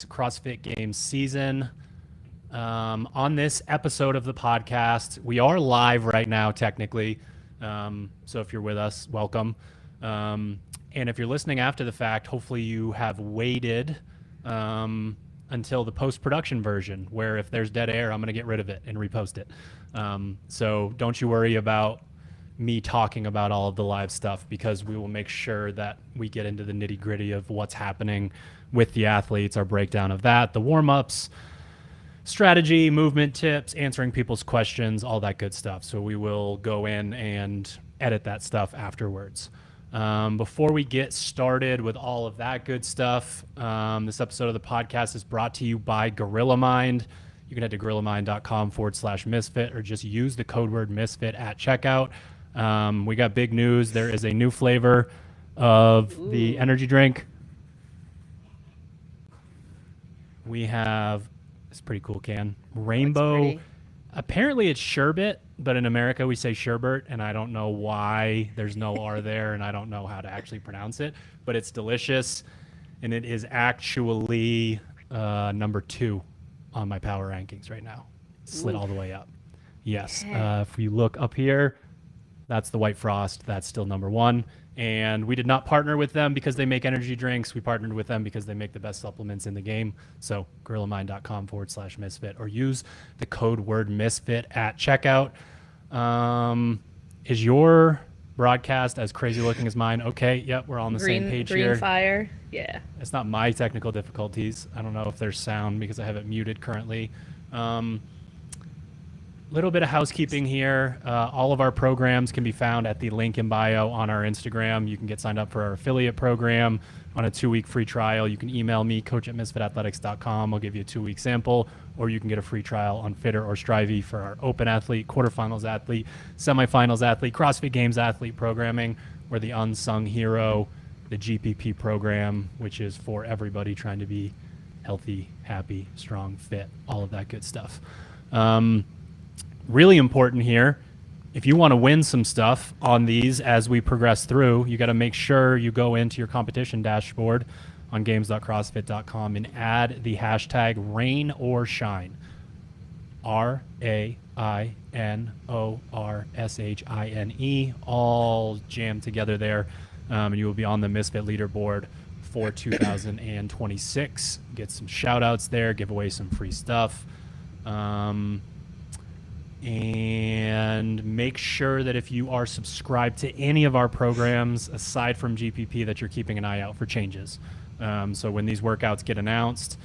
CrossFit Games season. On this episode of the podcast, we are live right now, technically. So if you're with us, welcome. And if you're listening after the fact, hopefully you have waited until the post-production version, where if there's dead air, I'm going to get rid of it and repost it. So don't you worry about me talking about all of the live stuff, because we will make sure that we get into the nitty-gritty of what's happening with the athletes, our breakdown of that, the warm-ups, strategy, movement tips, answering people's questions, all that good stuff. So we will go in and edit that stuff afterwards. Before we get started with all of that good stuff, this episode of the podcast is brought to you by Gorilla Mind. You can head to gorillamind.com/misfit or just use the code word misfit at checkout. We got big news. There is a new flavor of the energy drink. We have this pretty cool can. Rainbow. Apparently it's sherbet, but in America we say sherbet, and I don't know why there's no R there, and I don't know how to actually pronounce it, but it's delicious, and it is actually number 2 on my power rankings right now. Slid all the way up. Yes. If you look up here, that's the White Frost. That's still number 1. And we did not partner with them because they make energy drinks. We partnered with them because they make the best supplements in the game. So gorillamind.com/misfit or use the code word misfit at checkout. Is your broadcast as crazy looking as mine? Okay. Yep. We're all on the same page here. Green fire. Yeah. It's not my technical difficulties. I don't know if there's sound because I have it muted currently. Little bit of housekeeping here. All of our programs can be found at the link in bio on our Instagram. You can get signed up for our affiliate program on a 2-week free trial. You can email me, coach@misfitathletics.com. I'll give you a 2-week sample, or you can get a free trial on Fitter or Strivey for our open athlete, quarterfinals athlete, semifinals athlete, CrossFit Games athlete programming. We're the unsung hero, the GPP program, which is for everybody trying to be healthy, happy, strong, fit, all of that good stuff. Really important here, if you want to win some stuff on these as we progress through, you got to make sure you go into your competition dashboard on games.crossfit.com and add the hashtag rain or shine, RAINORSHINE, all jammed together there, and you will be on the Misfit leaderboard for 2026. Get some shout outs there, give away some free stuff. And make sure that if you are subscribed to any of our programs, aside from GPP, that you're keeping an eye out for changes. So when these workouts get announced,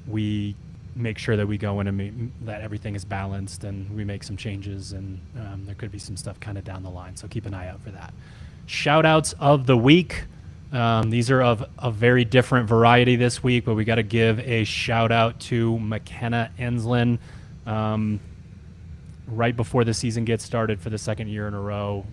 we make sure that we go in and that everything is balanced, and we make some changes, and there could be some stuff kind of down the line. So keep an eye out for that. Shout outs of the week. These are of a very different variety this week, but we got to give a shout out to McKenna Enslin. Right before the season gets started for the 2nd year in a row,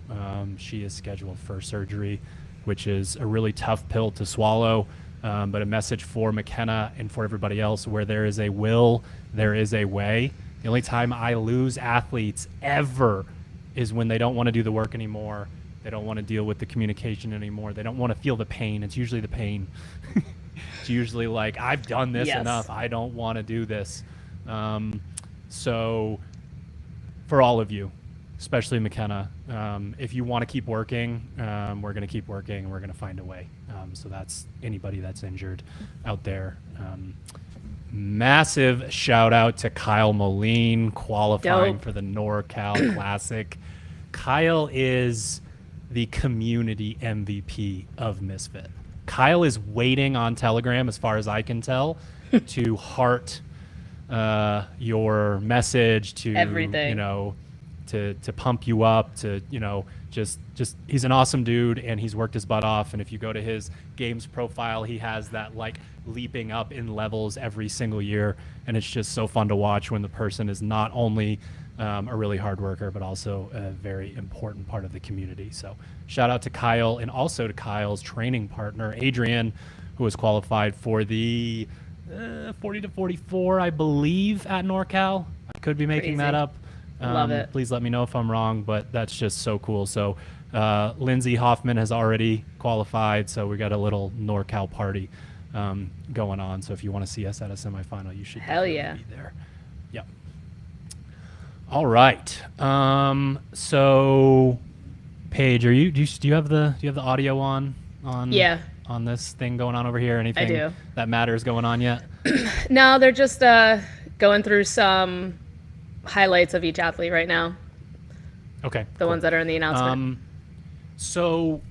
she is scheduled for surgery, which is a really tough pill to swallow, but a message for McKenna and for everybody else: where there is a will, there is a way. The only time I lose athletes ever is when they don't want to do the work anymore. They don't want to deal with the communication anymore. They don't want to feel the pain. It's usually the pain. It's usually like, I've done this enough. I don't want to do this. So for all of you, especially McKenna, if you want to keep working, we're going to keep working, and we're going to find a way. So that's anybody that's injured out there. Massive shout out to Kyle Moline qualifying for the NorCal Classic. Kyle is the community MVP of Misfit. Kyle is waiting on Telegram, as far as I can tell, to heart your message, to everything, to pump you up, to just he's an awesome dude, and he's worked his butt off. And if you go to his games profile, he has that like leaping up in levels every single year, and it's just so fun to watch when the person is not only a really hard worker, but also a very important part of the community. So shout out to Kyle, and also to Kyle's training partner Adrian, who was qualified for the 40 to 44, I believe, at NorCal. I could be making that up. Love it. Please let me know if I'm wrong, but that's just so cool. So Lindsay Hoffman has already qualified, so we got a little NorCal party. going on. So if you want to see us at a semifinal, you should Hell definitely yeah. be there. Yep. All right. So Paige, do you have the audio on Yeah. on this thing going on over here? Anything do. that matters going on yet? No, they're just going through some highlights of each athlete right now. Okay. The ones that are in the announcement. So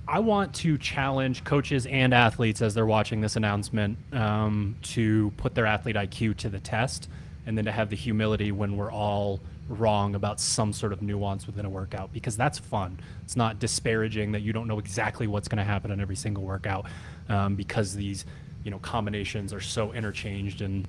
I want to challenge coaches and athletes as they're watching this announcement to put their athlete IQ to the test, and then to have the humility when we're all wrong about some sort of nuance within a workout, because that's fun. It's not disparaging that you don't know exactly what's going to happen in every single workout, because these combinations are so interchanged and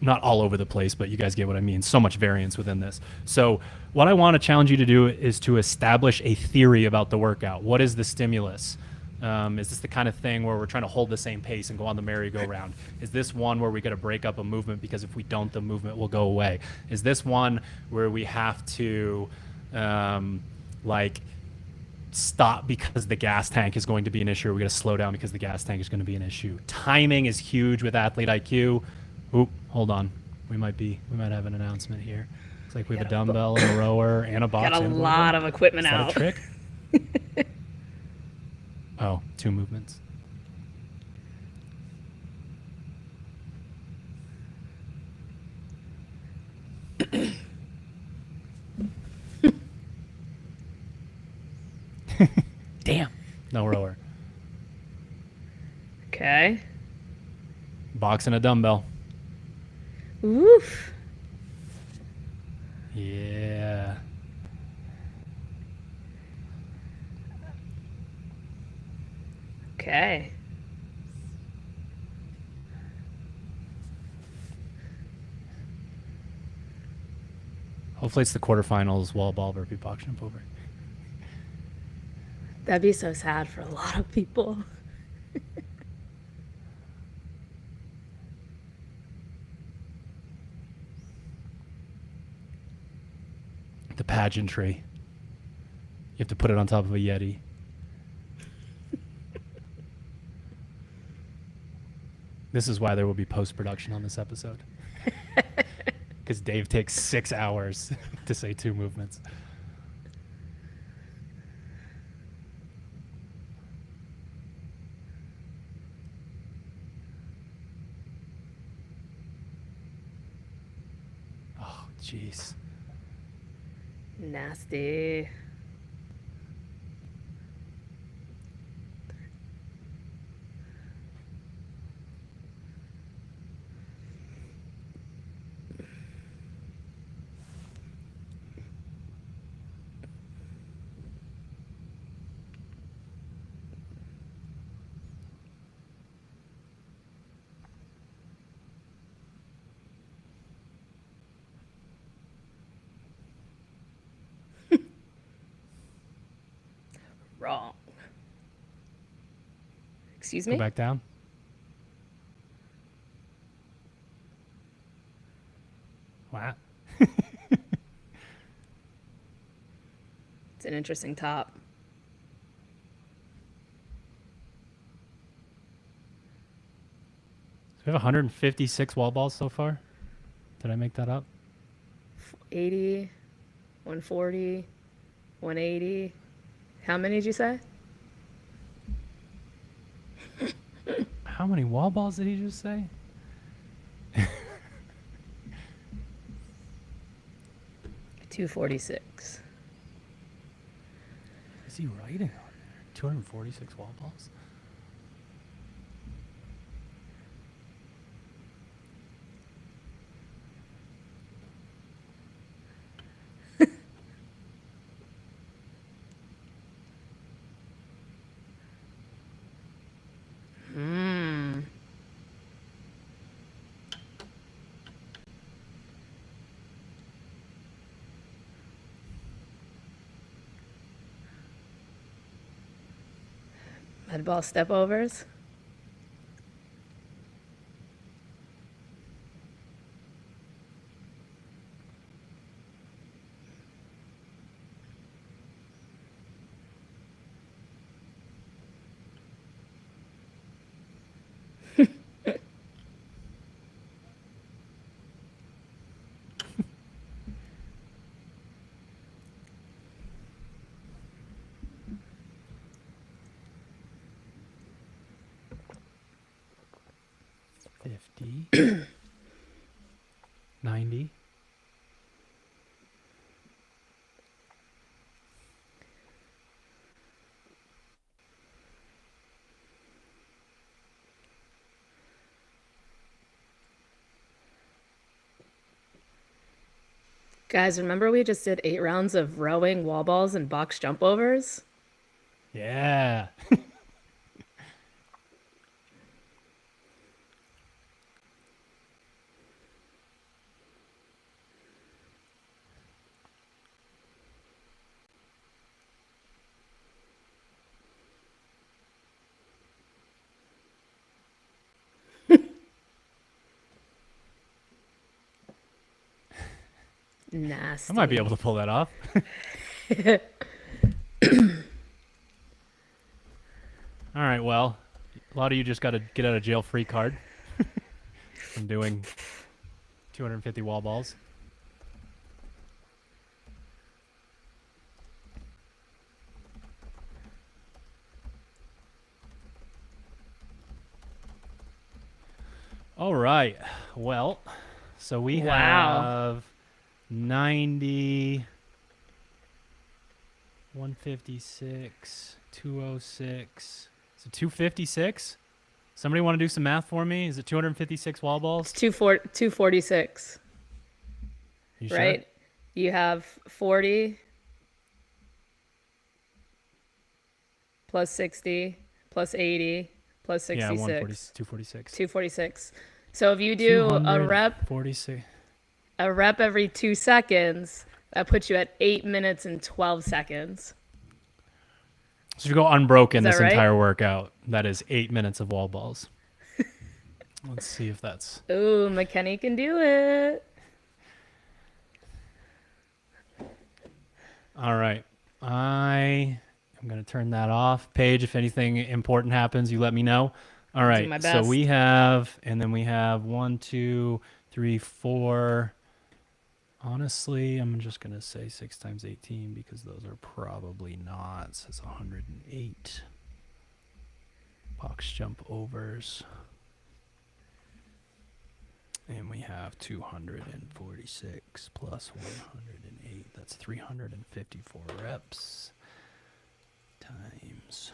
not all over the place, but you guys get what I mean. So much variance within this. So what I want to challenge you to do is to establish a theory about the workout. What is the stimulus? Is this the kind of thing where we're trying to hold the same pace and go on the merry-go-round? Is this one where we got to break up a movement because if we don't, the movement will go away? Is this one where we have to stop because the gas tank is going to be an issue, or we got to slow down because the gas tank is going to be an issue? Timing is huge with athlete IQ. Oop, hold on. We might have an announcement here. Looks like we have a dumbbell and a rower and a box. Got a lot of equipment out. Is that a trick? Oh, 2 movements. Damn. No rower. Okay. Box and a dumbbell. Oof. Yeah. Okay. Hopefully it's the quarterfinals wall ball burpee box jump over. That'd be so sad for a lot of people. The pageantry. You have to put it on top of a Yeti. This is why there will be post-production on this episode. Because Dave takes 6 hours to say 2 movements. Oh, jeez. Nasty. Wrong. Excuse me? Go back down. Wow. It's an interesting top. So we have 156 wall balls so far. Did I make that up? 80, 140, 180. How many did you say? How many wall balls did he just say? $246. Is he writing on there? 246 wall balls? Med ball step overs. 50, 90. Guys, remember we just did 8 rounds of rowing, wall balls, and box jump overs? Yeah. Nasty. I might be able to pull that off. All right, well, a lot of you just got a get out of jail free card from doing 250 wall balls. All right, well, so we have 90, 156, 206. So 256. Somebody want to do some math for me? Is it 256 wall balls? It's 246. You sure? Right? You have 40 plus 60 plus 80 plus 66. Yeah, 246. 246. So if you do a rep 46. every 2 seconds, that puts you at 8 minutes and 12 seconds. So if you go unbroken this right? entire workout, that is 8 minutes of wall balls. Let's see if that's... Ooh, McKenny can do it. All right. I'm going to turn that off. Paige, if anything important happens, you let me know. All right. Do my best. So we have, and then we have 1, 2, 3, 4. Honestly, I'm just going to say 6 times 18 because those are probably not. It says 108. Box jump overs. And we have 246 plus 108. That's 354 reps times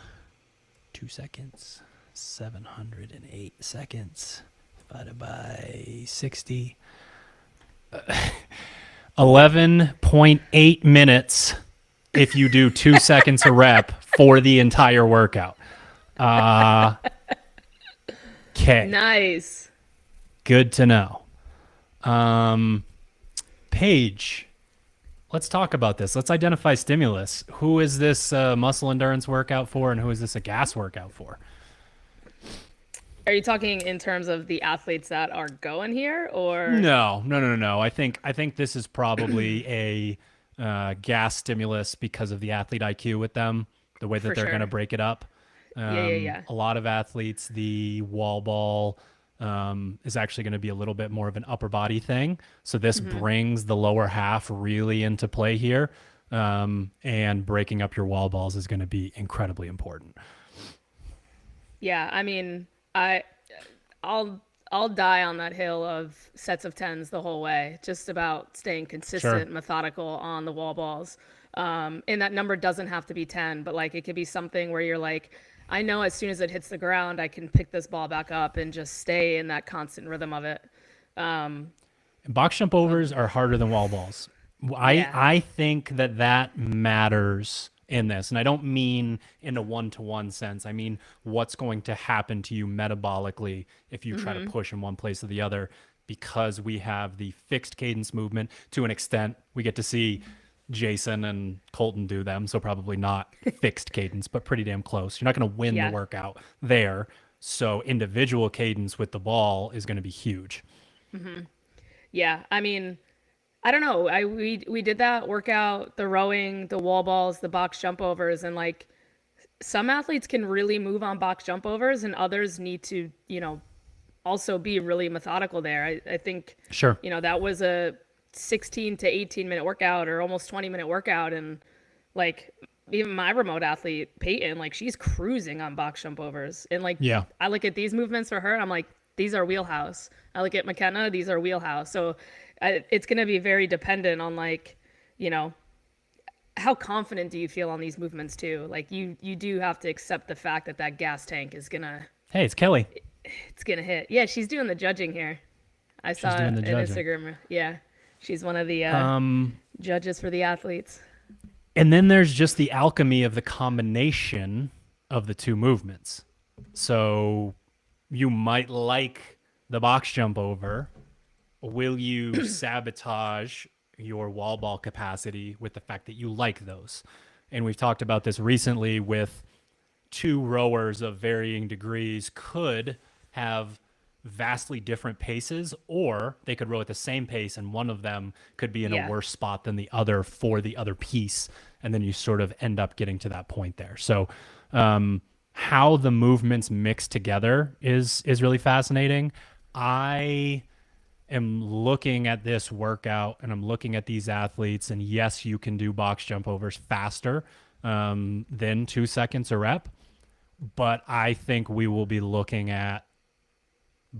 2 seconds. 708 seconds divided by 60. 11.8 minutes if you do 2 seconds a rep for the entire workout. Okay. Nice. Good to know. Paige, let's talk about this. Let's identify stimulus. Who is this muscle endurance workout for, and who is this a gas workout for? Are you talking in terms of the athletes that are going here, or No. I think this is probably a gas stimulus because of the athlete IQ with them, the way that For they're sure. going to break it up. Yeah. A lot of athletes, the wall ball is actually going to be a little bit more of an upper body thing. So this brings the lower half really into play here. And breaking up your wall balls is going to be incredibly important. Yeah, I mean, I'll die on that hill of sets of tens the whole way, just about staying consistent, Sure. methodical on the wall balls. And that number doesn't have to be 10, but like it could be something where you're like, I know as soon as it hits the ground, I can pick this ball back up and just stay in that constant rhythm of it. And box jump overs are harder than wall balls. I think that matters in this. And I don't mean in a one-to-one sense. I mean, what's going to happen to you metabolically if you try to push in one place or the other, because we have the fixed cadence movement to an extent. We get to see Jason and Colton do them, so probably not fixed cadence, but pretty damn close. You're not going to win the workout there. So individual cadence with the ball is going to be huge. Yeah, I mean, I don't know. We did that workout, the rowing, the wall balls, the box jump overs, and like some athletes can really move on box jump overs, and others need to, also be really methodical there. I think, Sure. That was a 16 to 18 minute workout or almost 20-minute workout, and like even my remote athlete Peyton, like she's cruising on box jump overs, and like Yeah. I look at these movements for her, and I'm like, these are wheelhouse. I look at McKenna, these are wheelhouse. So it's going to be very dependent on like, you know, how confident do you feel on these movements too? Like you do have to accept the fact that that gas tank is gonna Hey, it's Kelly. it's gonna hit. Yeah, she's doing the judging here. I She's saw doing it the in judging. Instagram. Yeah, she's one of the judges for the athletes. And then there's just the alchemy of the combination of the two movements. So you might like the box jump over. Will you sabotage your wall ball capacity with the fact that you like those? And we've talked about this recently with two rowers of varying degrees could have vastly different paces, or they could row at the same pace and one of them could be in a worse spot than the other for the other piece, and then you sort of end up getting to that point there. So how the movements mix together is really fascinating. I am looking at this workout and I'm looking at these athletes, and yes, you can do box jump overs faster than 2 seconds a rep, but I think we will be looking at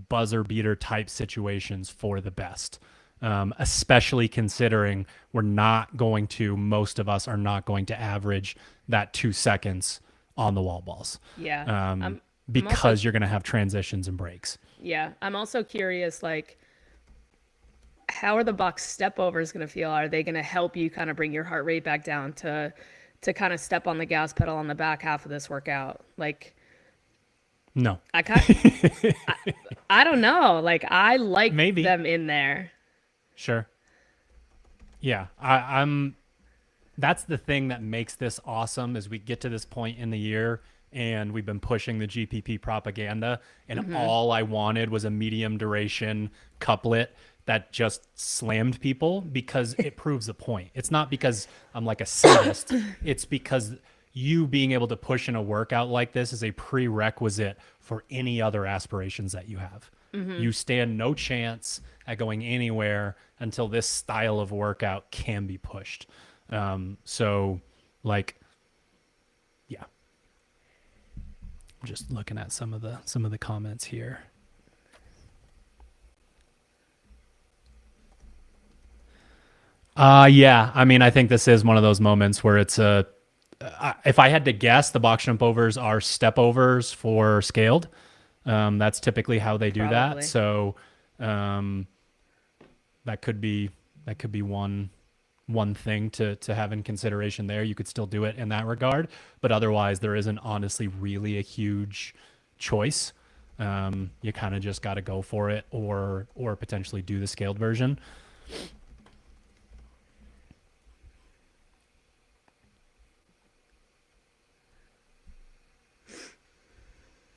buzzer beater type situations for the best, especially considering most of us are not going to average that 2 seconds on the wall balls. Yeah. Because you're going to have transitions and breaks. Yeah. I'm also curious, like, how are the box step overs going to feel? Are they going to help you kind of bring your heart rate back down to kind of step on the gas pedal on the back half of this workout? Like, no, I don't know. Like, I like maybe them in there. Sure. Yeah, I'm. That's the thing that makes this awesome is we get to this point in the year and we've been pushing the GPP propaganda, and all I wanted was a medium duration couplet that just slammed people because it proves a point. It's not because I'm like a sadist. It's because you being able to push in a workout like this is a prerequisite for any other aspirations that you have. You stand no chance at going anywhere until this style of workout can be pushed. So like, yeah, I'm just looking at some of the comments here. Yeah, I mean, I think this is one of those moments where it's if I had to guess, the box jump overs are step overs for scaled. That's typically how they do Probably. that. So that could be one thing to have in consideration there. You could still do it in that regard, but otherwise there isn't honestly really a huge choice. You kind of just got to go for it or potentially do the scaled version.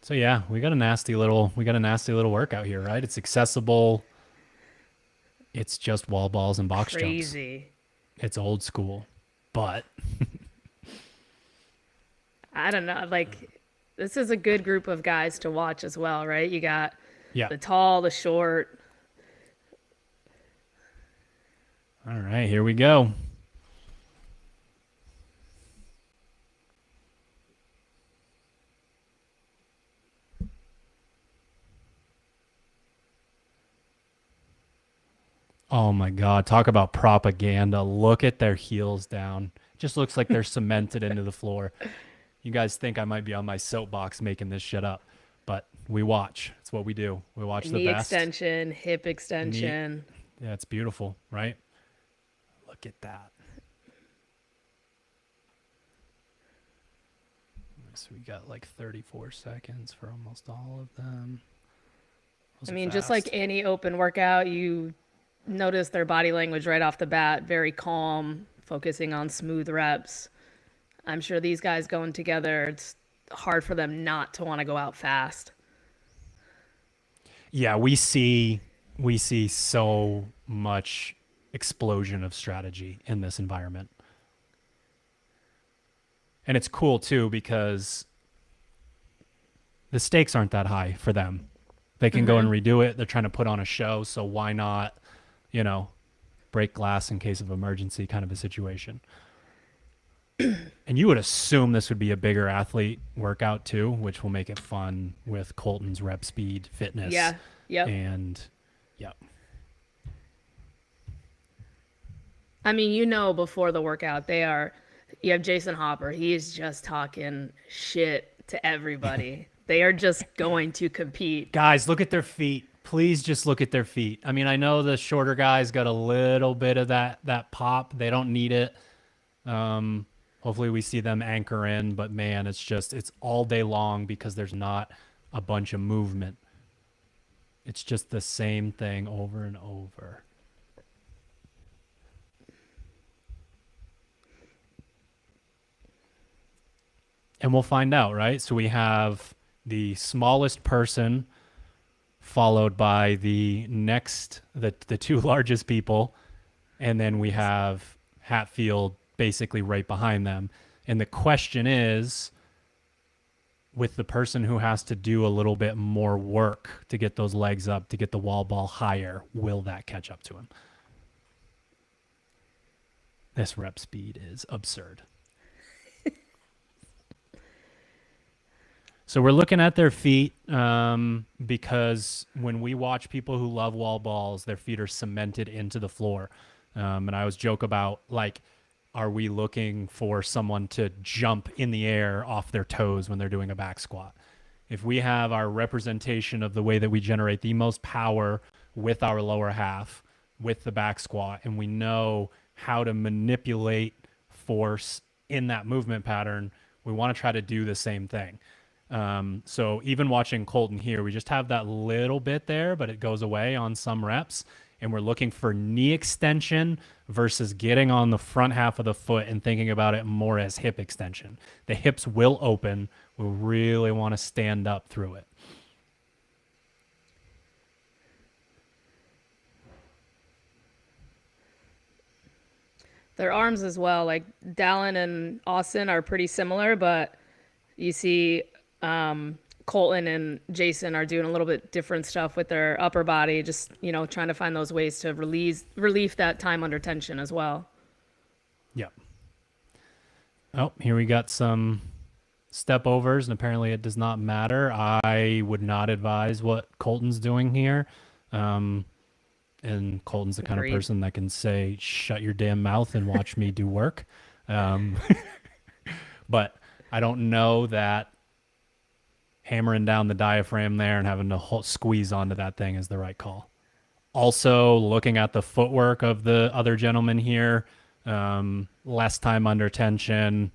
So yeah, we got a nasty little workout here, right? It's accessible. It's just wall balls and box jumps. Crazy. It's old school, but I don't know. Like, this is a good group of guys to watch as well, right? You got the tall, the short. All right, here we go. Oh my God, talk about propaganda. Look at their heels down. It just looks like they're cemented into the floor. You guys think I might be on my soapbox making this shit up, but we watch. It's what we do. We watch the Knee best. extension, hip extension. Yeah, it's beautiful, right? Look at that. So we got like 34 seconds for almost all of them. I mean, just like any open workout, you notice their body language right off the bat, very calm, focusing on smooth reps. I'm sure these guys going together, it's hard for them not to want to go out fast. Yeah, we see so much explosion of strategy in this environment. And it's cool too because the stakes aren't that high for them. They can go and redo it. They're trying to put on a show, so why not, break glass in case of emergency kind of a situation. And you would assume this would be a bigger athlete workout too, which will make it fun with Colton's rep speed, fitness, Yeah. Yep. and yep. I mean, before the workout, you have Jason Hopper. He's just talking shit to everybody. They are just going to compete. Guys, look at their feet. Please just look at their feet. I mean, I know the shorter guys got a little bit of that pop. They don't need it. Hopefully we see them anchor in, but man, it's all day long because there's not a bunch of movement. It's just the same thing over and over. And we'll find out, right? So we have the smallest person followed by the two largest people, and then we have Hatfield basically right behind them. And the question is, with the person who has to do a little bit more work to get those legs up, to get the wall ball higher, will that catch up to him? This rep speed is absurd. So we're looking at their feet because when we watch people who love wall balls, their feet are cemented into the floor. And I always joke about, like, are we looking for someone to jump in the air off their toes when they're doing a back squat? If we have our representation of the way that we generate the most power with our lower half, with the back squat, and we know how to manipulate force in that movement pattern, we want to try to do the same thing. So even watching Colton here, we just have that little bit there, but it goes away on some reps. And we're looking for knee extension versus getting on the front half of the foot and thinking about it more as hip extension. The hips will open. We really want to stand up through it. Their arms as well, like Dallin and Austin are pretty similar, but you see Colton and Jason are doing a little bit different stuff with their upper body, just, trying to find those ways to relieve that time under tension as well. Yep. Oh, here we got some step overs, and apparently it does not matter. I would not advise what Colton's doing here. And Colton's the kind of person that can say, shut your damn mouth and watch me do work. But I don't know that hammering down the diaphragm there and having to squeeze onto that thing is the right call. Also, looking at the footwork of the other gentleman here, less time under tension.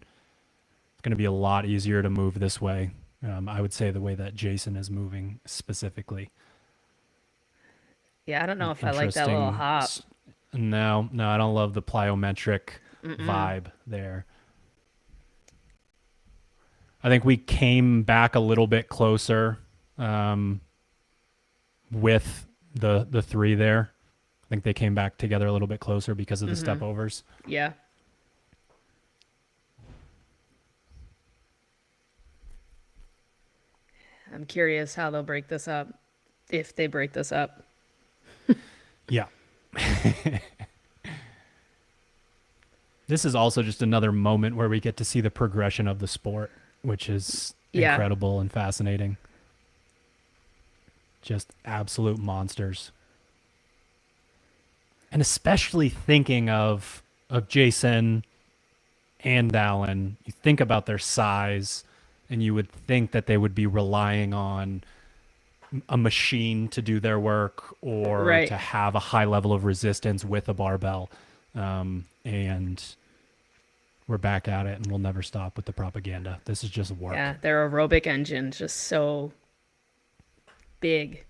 It's going to be a lot easier to move this way. I would say the way that Jason is moving specifically. Yeah, I don't know if I like that little hop. No, I don't love the plyometric vibe there. I think we came back a little bit closer with the three there. I think they came back together a little bit closer because of the step overs. Yeah. I'm curious how they'll break this up, if they break this up. Yeah. This is also just another moment where we get to see the progression of the sport, which is incredible and fascinating. Just absolute monsters. And especially thinking of Jason and Alan, you think about their size, and you would think that they would be relying on a machine to do their work or to have a high level of resistance with a barbell. And we're back at it, and we'll never stop with the propaganda. This is just work. Yeah, their aerobic engine just so big.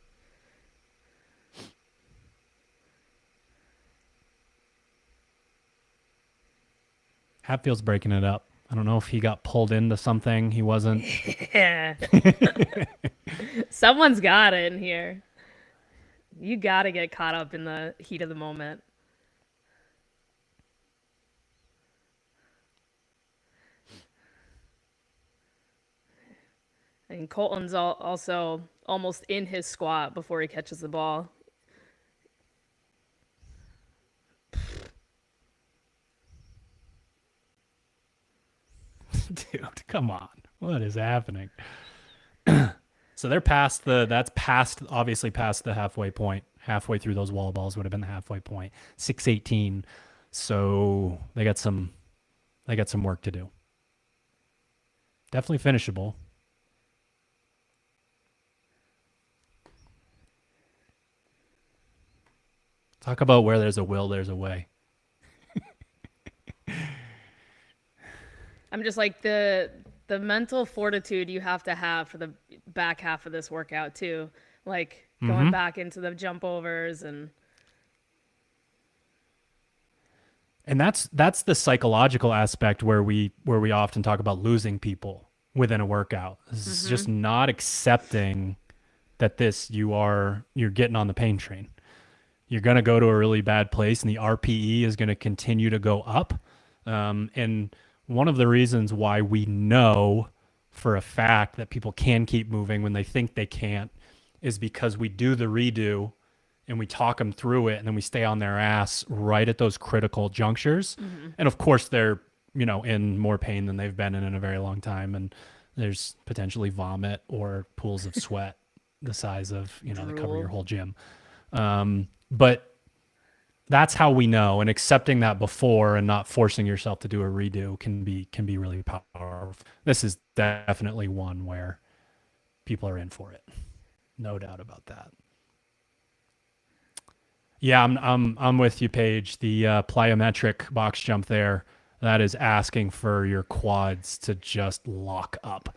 Hatfield's breaking it up. I don't know if he got pulled into something he wasn't. Yeah. Someone's got it in here. You got to get caught up in the heat of the moment. And Colton's also almost in his squat before he catches the ball. Come on. What is happening? So they're obviously past the halfway point. Halfway through those wall balls would have been the halfway point. 618. So they got some work to do. Definitely finishable. Talk about where there's a will, there's a way. I'm just like the mental fortitude you have to have for the back half of this workout too. Like going back into the jump overs and that's the psychological aspect where we often talk about losing people within a workout. It's just not accepting that you're getting on the pain train. You're going to go to a really bad place and the RPE is going to continue to go up. And one of the reasons why we know for a fact that people can keep moving when they think they can't is because we do the redo and we talk them through it, and then we stay on their ass right at those critical junctures. And of course they're, in more pain than they've been in a very long time. And there's potentially vomit or pools of sweat the size of, that cover your whole gym. But that's how we know, and accepting that before and not forcing yourself to do a redo can be really powerful. This is definitely one where people are in for it. No doubt about that. Yeah, I'm with you, Paige. The plyometric box jump there, that is asking for your quads to just lock up.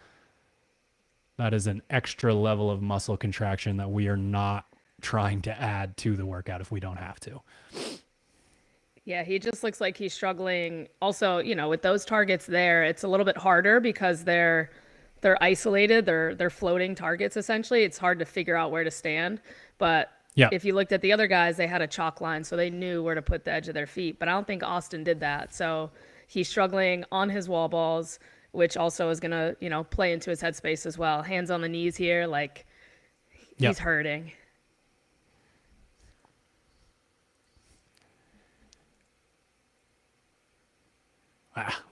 That is an extra level of muscle contraction that we are not trying to add to the workout if we don't have to. Yeah, he just looks like he's struggling. Also, with those targets there, it's a little bit harder because they're isolated. They're floating targets essentially. It's hard to figure out where to stand. But if you looked at the other guys, they had a chalk line, so they knew where to put the edge of their feet. But I don't think Austin did that. So he's struggling on his wall balls, which also is going to, play into his headspace as well. Hands on the knees here, like he's hurting.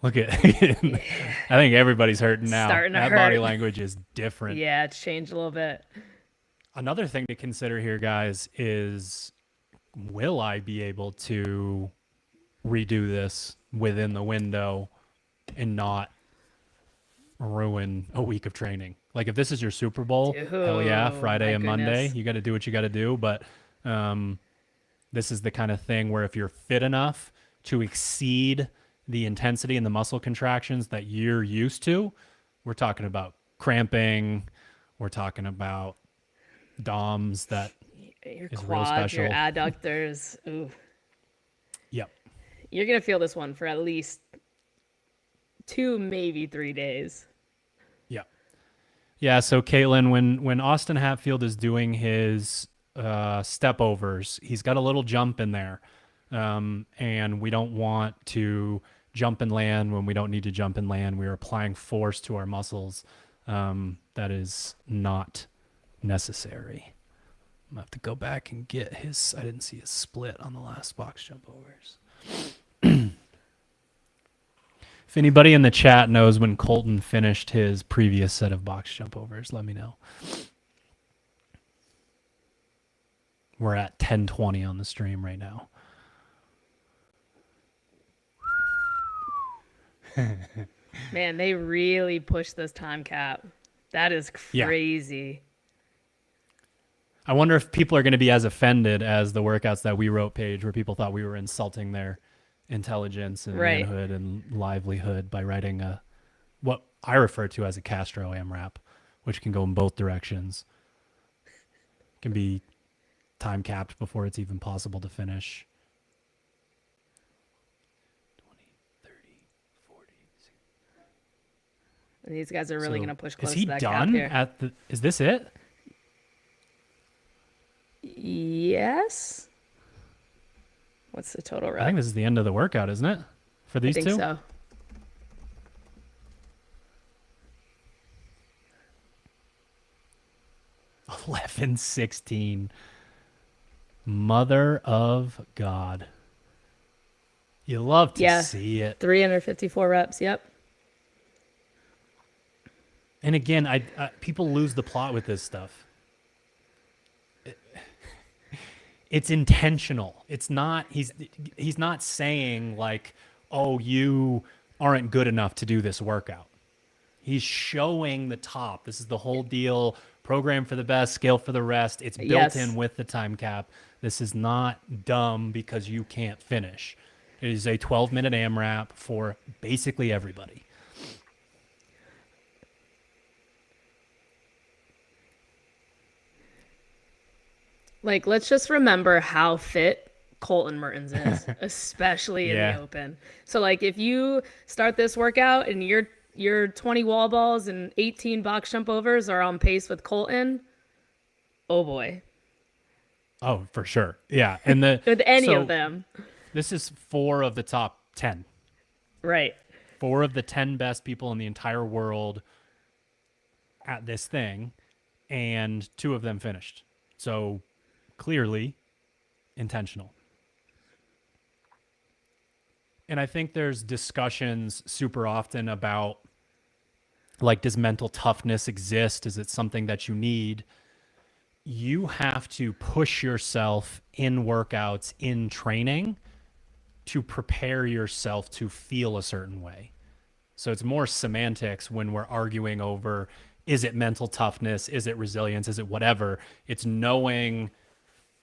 Look at I think everybody's hurting now. Starting to that hurt. Body language is different. Yeah, it's changed a little bit. Another thing to consider here, guys, is will I be able to redo this within the window and not ruin a week of training? Like if this is your Super Bowl, hell yeah, Friday and Monday, you got to do what you got to do. But this is the kind of thing where if you're fit enough to exceed the intensity and the muscle contractions that you're used to, we're talking about cramping, we're talking about DOMs that your is quads, real special. your adductors. Ooh. Yep. You're going to feel this one for at least 2, maybe 3 days. Yep. Yeah, so Caitlin, when Austin Hatfield is doing his step overs, he's got a little jump in there. And we don't want to jump and land when we don't need to jump and land. We are applying force to our muscles. That is not necessary. I'm gonna have to go back and get his. I didn't see his split on the last box jump overs. If anybody in the chat knows when Colton finished his previous set of box jump overs, let me know. We're at 10:20 on the stream right now. Man, they really pushed this time cap. That is crazy. I wonder if people are going to be as offended as the workouts that we wrote, Paige, where people thought we were insulting their intelligence and manhood and livelihood by writing what I refer to as a Castro AMRAP, which can go in both directions. It can be time capped before it's even possible to finish. 20, 30, 40. And these guys are really going to push close is he to that done cap here. Is this it? Yes. What's the total rep? I think this is the end of the workout, isn't it? For these two? I think so. $11.16. Mother of God. You love to see it. 354 reps. Yep. And again, people lose the plot with this stuff. It's intentional. It's not. He's not saying like, "Oh, you aren't good enough to do this workout." He's showing the top. This is the whole deal. Program for the best, scale for the rest. It's built in Yes. with the time cap. This is not dumb because you can't finish. It is a 12-minute AMRAP for basically everybody. Like, let's just remember how fit Colton Mertens is, especially in the Yeah. open. So, like, if you start this workout and your 20 wall balls and 18 box jump overs are on pace with Colton, oh boy, Oh, for sure. Yeah. And the with any of so them, this is 4 of the top 10. right? 4 of the 10 best people in the entire world at this thing, and 2 of them finished. So clearly intentional. And I think there's discussions super often about like, does mental toughness exist? Is it something that you need? You have to push yourself in workouts, in training, to prepare yourself to feel a certain way. So it's more semantics when we're arguing over, is it mental toughness? Is it resilience? Is it whatever? It's knowing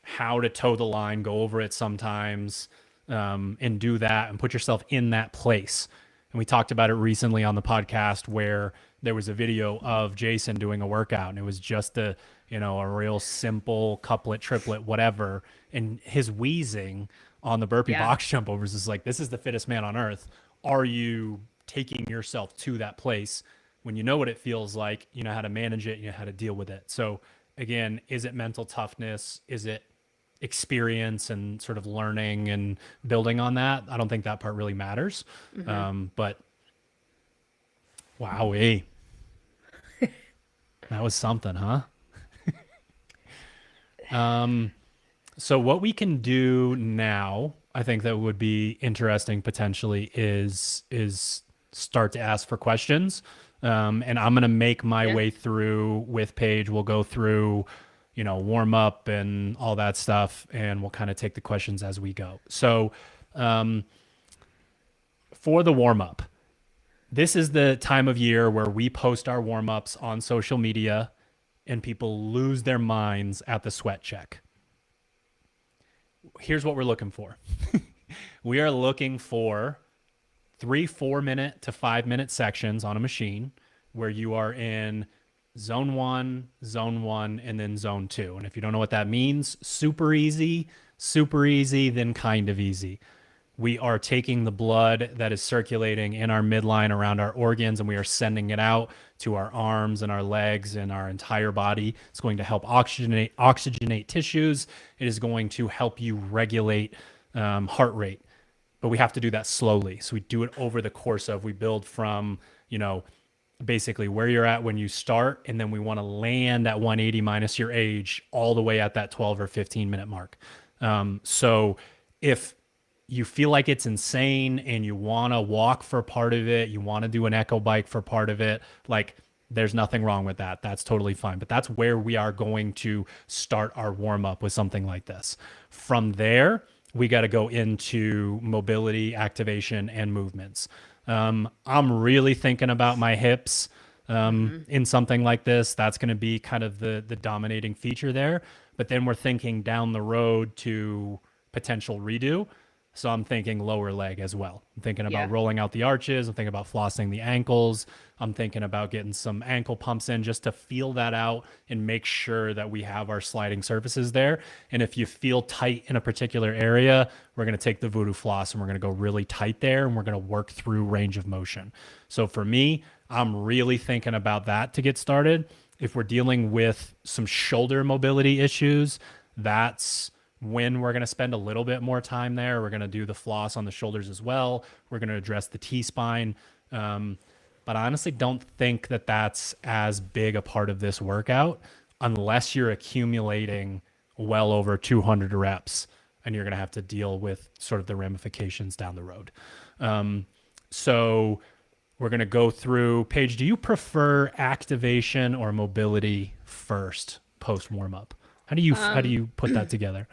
how to toe the line, go over it sometimes, and do that and put yourself in that place. And we talked about it recently on the podcast where there was a video of Jason doing a workout, and it was just a real simple couplet, triplet, whatever. And his wheezing on the burpee Yeah. box jump overs is like, this is the fittest man on earth. Are you taking yourself to that place when you know what it feels like, you know how to manage it, you know how to deal with it? So again, is it mental toughness? Is it experience and sort of learning and building on that? I don't think that part really matters. But wowee, that was something, huh? So what we can do now, I think that would be interesting potentially is start to ask for questions. And I'm gonna make my Yeah. way through with Paige. We'll go through, warm up and all that stuff, and we'll kind of take the questions as we go. So for the warm up, this is the time of year where we post our warm ups on social media, and people lose their minds at the sweat check. Here's what we're looking for. We are looking for 3 4 minute to 5 minute sections on a machine where you are in zone 1, and then zone 2. And if you don't know what that means, super easy, then kind of easy. We are taking the blood that is circulating in our midline around our organs, and we are sending it out to our arms and our legs and our entire body. It's going to help oxygenate tissues. It is going to help you regulate heart rate. But we have to do that slowly. So we do it over the course of, we build from, basically where you're at when you start, and then we want to land at 180 minus your age all the way at that 12 or 15 minute mark. So if you feel like it's insane and you want to walk for part of it, you want to do an echo bike for part of it, like, there's nothing wrong with that. That's totally fine. But that's where we are going to start our warm up with something like this. From there, we got to go into mobility, activation, and movements. I'm really thinking about my hips in something like this. That's going to be kind of the dominating feature there. But then we're thinking down the road to potential redo. So I'm thinking lower leg as well. I'm thinking about Yeah. rolling out the arches. I'm thinking about flossing the ankles. I'm thinking about getting some ankle pumps in just to feel that out and make sure that we have our sliding surfaces there. And if you feel tight in a particular area, we're going to take the voodoo floss and we're going to go really tight there, and we're going to work through range of motion. So for me, I'm really thinking about that to get started. If we're dealing with some shoulder mobility issues, that's when we're going to spend a little bit more time there. We're going to do the floss on the shoulders as well. We're going to address the T-spine. But I honestly don't think that that's as big a part of this workout unless you're accumulating well over 200 reps, and you're going to have to deal with sort of the ramifications down the road. So We're going to go through. Paige, do you prefer activation or mobility first post warm up? How do you put that together?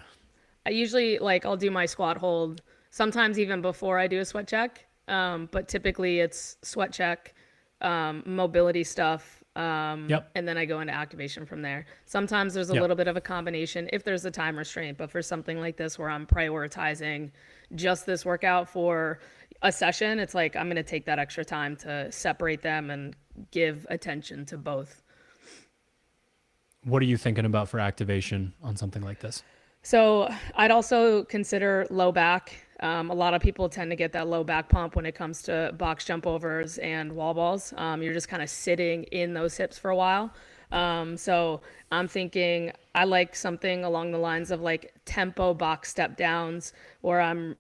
I usually like I'll do my squat hold sometimes even before I do a sweat check. But typically it's sweat check, mobility stuff, Yep. and then I go into activation from there. Sometimes there's a Yep. little bit of a combination if there's a time restraint, but for something like this where I'm prioritizing just this workout for a session, it's like I'm going to take that extra time to separate them and give attention to both. What are you thinking about for activation on something like this? So I'd also consider low back. A lot of people tend to get that low back pump when it comes to box jump overs and wall balls. You're just kind of sitting in those hips for a while. So I'm thinking I like something along the lines of like tempo box step downs where I'm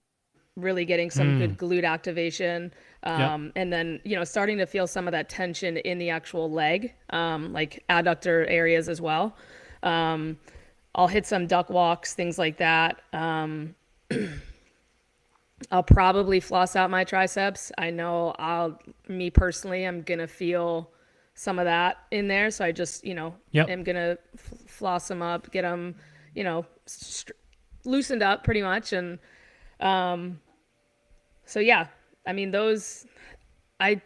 really getting some good glute activation. Yep. And then, starting to feel some of that tension in the actual leg, like adductor areas as well. I'll hit some duck walks, things like that. I'll probably floss out my triceps. I know me personally, I'm going to feel some of that in there. So I just, Yep. am going to floss them up, get them, you know, loosened up pretty much. And so, yeah, I mean, I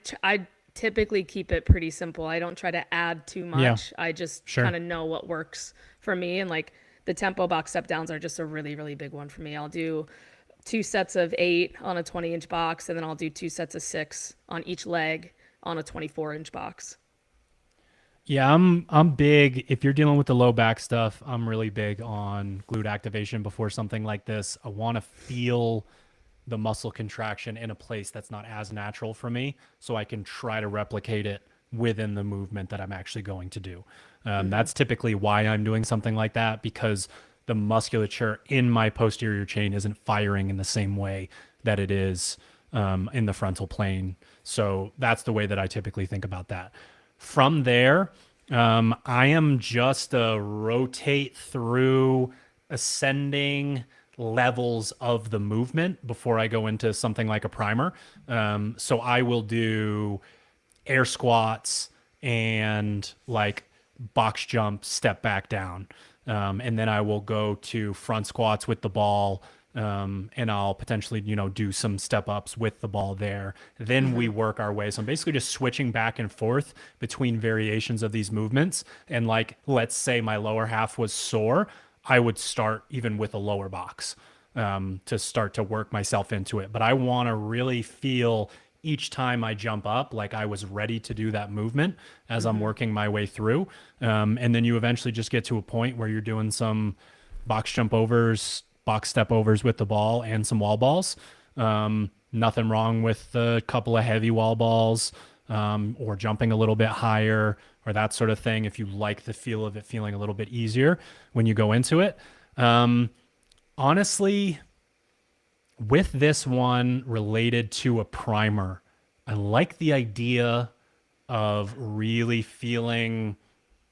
typically keep it pretty simple. I don't try to add too Yeah. much. I just Sure. kind of know what works for me. And like the tempo box step downs are just a really, really big one for me. I'll do 2 sets of 8 on a 20-inch box, and then I'll do 2 sets of 6 on each leg on a 24-inch box. Yeah, I'm big. If you're dealing with the low back stuff, I'm really big on glute activation before something like this. I want to feel the muscle contraction in a place that's not as natural for me, so I can try to replicate it within the movement that I'm actually going to do. That's typically why I'm doing something like that, because the musculature in my posterior chain isn't firing in the same way that it is in the frontal plane. So that's the way that I typically think about that. From there, I am just a rotate through ascending levels of the movement before I go into something like a primer. So I will do air squats and like box jump, step back down. And then I will go to front squats with the ball. And I'll potentially, do some step ups with the ball there. Then we work our way. So I'm basically just switching back and forth between variations of these movements. And like, let's say my lower half was sore, I would start even with a lower box to start to work myself into it. But I want to really feel each time I jump up like I was ready to do that movement as I'm working my way through. And then you eventually just get to a point where you're doing some box jump overs, box step overs with the ball and some wall balls. Nothing wrong with a couple of heavy wall balls or jumping a little bit higher or that sort of thing if you like the feel of it feeling a little bit easier when you go into it. Honestly, with this one related to a primer, I like the idea of really feeling